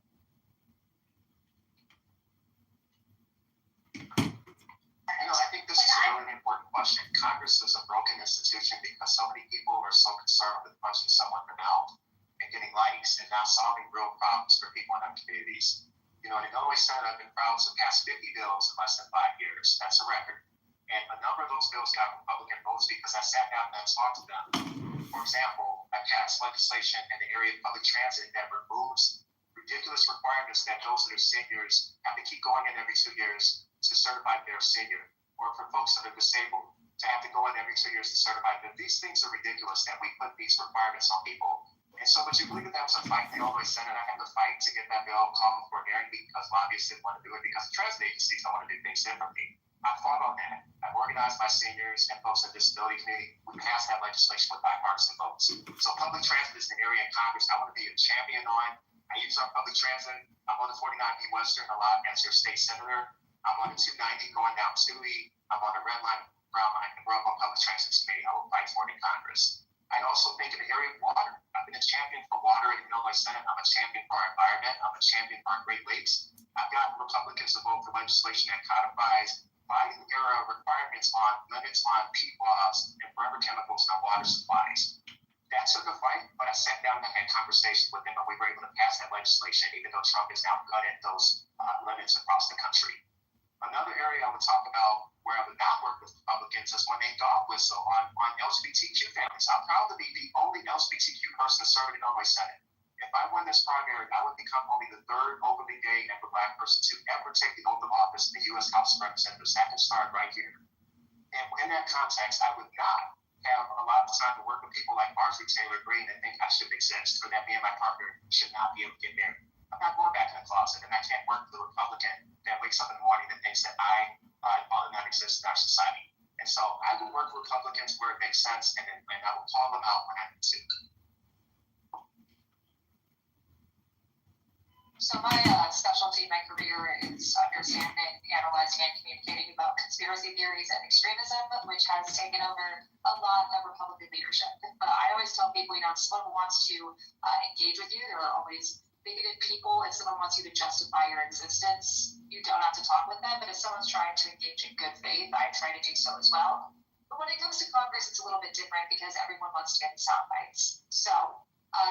S3: I think this is a really important question. Congress is a broken institution because so many people are so concerned with punching someone in the mouth and getting likes and not solving real problems for people in our communities. In Illinois Senate, I've been proud to pass 50 bills in less than 5 years. That's a record. And a number of those bills got Republican votes because I sat down and I talked to them. For example, I passed legislation in the area of public transit that removes ridiculous requirements that those that are seniors have to keep going in every 2 years to certify they're a senior, or for folks that are disabled to have to go in every 2 years to certify them. These things are ridiculous that we put these requirements on people. And so would you believe that was a fight in the Illinois Senate? I had to fight to get that bill called for hearing because lobbyists didn't want to do it because the transit agencies don't want to do things differently. I fought on that. I organized my seniors and folks in the disability committee. We passed that legislation with bipartisan votes. So public transit is an area in Congress I want to be a champion on.
S2: I use our public transit. I'm on the 49B Western a lot as your state senator. I'm on the 290 going down Toohey. I'm on the red line, brown line, and we're up on public transit committee. I will fight for it in Congress. I also think in the area of water. I've been a champion for water in the Illinois Senate. I'm a champion for our environment. I'm a champion for our Great Lakes. I've got Republicans to vote for legislation that codifies Biden-era requirements on limits on PFAS and forever chemicals in our water supplies. That took a fight, but I sat down and had conversations with them, and we were able to pass that legislation, even though Trump has now gutted those limits across the country. Another area I would talk about where I would not work with Republicans is when they dog whistle on LGBTQ families. I'm proud to be the only LGBTQ person to serve in the Illinois Senate. If I won this primary, I would become only the third openly gay and Black person to ever take the oath of office in the U.S. House of Representatives. That can start right here. And in that context, I would not have a lot of time to work with people like Marjorie Taylor Greene that think I should exist, or that me and my partner should not be able to get married. I'm not going back in the closet, and I can't work with a Republican that wakes up in the morning and thinks that I ought not exist in our society. And so I will work with Republicans where it makes sense, and I will call them out when I need to.
S1: So my specialty in my career is understanding, analyzing, and communicating about conspiracy theories and extremism, which has taken over a lot of Republican leadership. But I always tell people, if someone wants to engage with you, there are always bigoted people. If someone wants you to justify your existence, you don't have to talk with them. But if someone's trying to engage in good faith, I try to do so as well. But when it comes to Congress, it's a little bit different because everyone wants to get the sound bites. So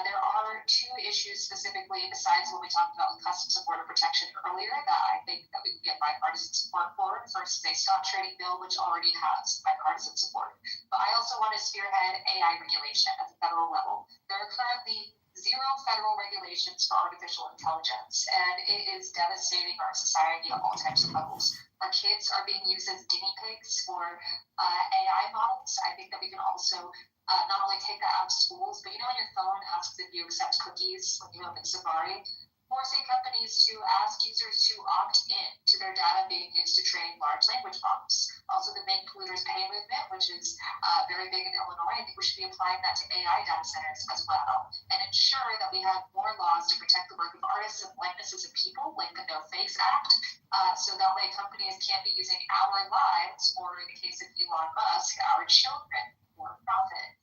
S1: there are two issues specifically, besides what we talked about with Customs and Border Protection earlier, that I think that we can get bipartisan support for. First is a stock trading bill, which already has bipartisan support. But I also want to spearhead AI regulation at the federal level. There are currently zero federal regulations for artificial intelligence, and it is devastating our society at all types of levels. Our kids are being used as guinea pigs for AI models. I think that we can also not only take that out of schools, but on your phone asks if you accept cookies when you open Safari, forcing companies to ask users to opt in to their data being used to train large language models. Also, the Make Polluters Pay movement, which is very big in Illinois. I think we should be applying that to AI data centers as well, and ensure that we have more laws to protect the work of artists and likenesses of people, like the No Fakes Act, so that way companies can't be using our lives, or in the case of Elon Musk, our children, for profit.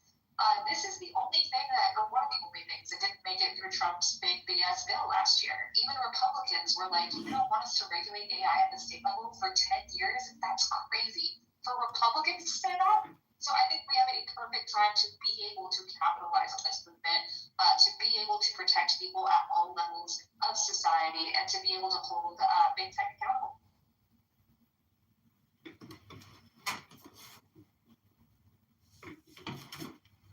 S1: This is the only thing or one of the only things that didn't make it through Trump's big BS bill last year. Even Republicans were like, you don't want us to regulate AI at the state level for 10 years? That's crazy. For Republicans to say that? So I think we have a perfect time to be able to capitalize on this movement, to be able to protect people at all levels of society, and to be able to hold big tech accountable.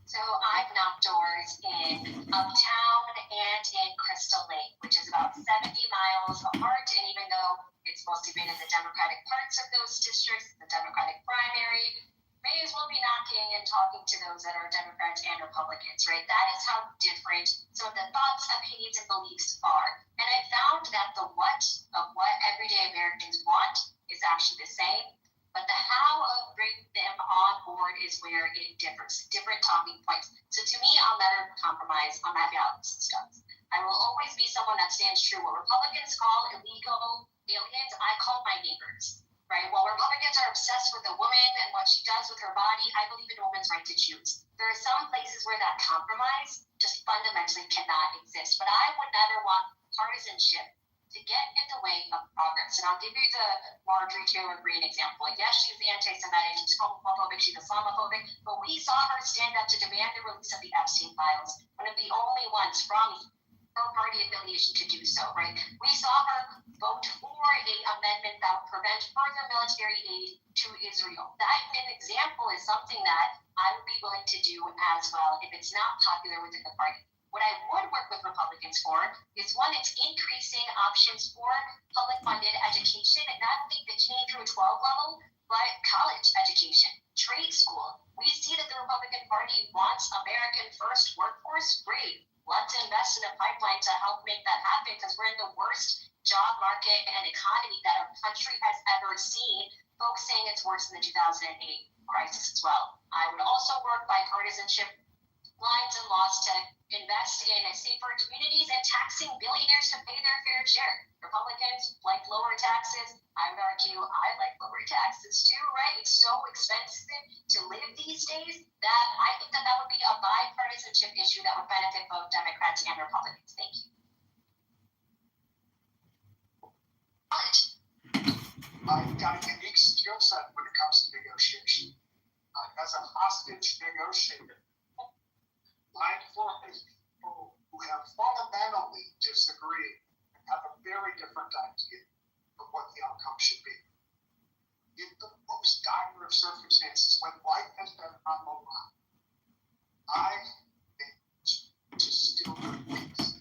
S4: So I've knocked doors in Uptown and in Crystal Lake, which is about 70 miles apart. And even though it's mostly been in the Democratic parts of those districts, the Democratic primary, may as well be knocking and talking to those that are Democrats and Republicans, right? That is how different some of the thoughts, opinions, and beliefs are. And I found that the what of what everyday Americans want is actually the same. But the how of bringing them on board is where it differs, different talking points. So to me, I'll never compromise on my value systems. I will always be someone that stands true. What Republicans call illegal aliens, I call my neighbors, right? While Republicans are obsessed with a woman and what she does with her body, I believe in a woman's right to choose. There are some places where that compromise just fundamentally cannot exist. But I would never want partisanship to get in the way of progress. And I'll give you the Marjorie Taylor Greene example. Yes, she's anti-Semitic, she's homophobic, she's Islamophobic, but we saw her stand up to demand the release of the Epstein files, one of the only ones from her party affiliation to do so, right? We saw her vote for an amendment that would prevent further military aid to Israel. That, an example, is something that I would be willing to do as well if it's not popular within the party. What I would work with Republicans for is, one, it's increasing options for public funded education, and not only the K-12 level, but college education, trade school. We see that the Republican Party wants American first workforce. Great. Let's invest in a pipeline to help make that happen, because we're in the worst job market and economy that our country has ever seen. Folks saying it's worse than the 2008 crisis as well. I would also work bipartisanship lines and laws to invest in safer communities and taxing billionaires to pay their fair share. Republicans like lower taxes. I would argue I like lower taxes too, right? It's so expensive to live these days that I think that would be a bipartisanship issue that would benefit both Democrats and Republicans. Thank you.
S2: I've got a unique skill set when it comes to negotiation. As a hostage negotiator, I'm for people who have fundamentally disagreed and have a very different idea of what the outcome should be. In the most dire of circumstances, when life has been on the line, I think to still good things.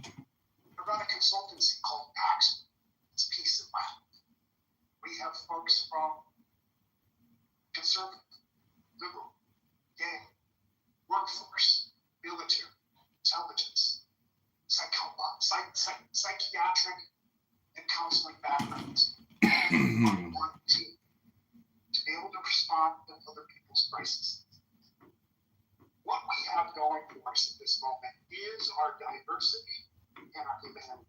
S2: I run a consultancy called Pax. It's peace and life. We have folks from conservative, liberal, gay, workforce, military, intelligence, psychiatric, and counseling backgrounds on one team to be able to respond to other people's crises. What we have going for us at this moment is our diversity and our humanity.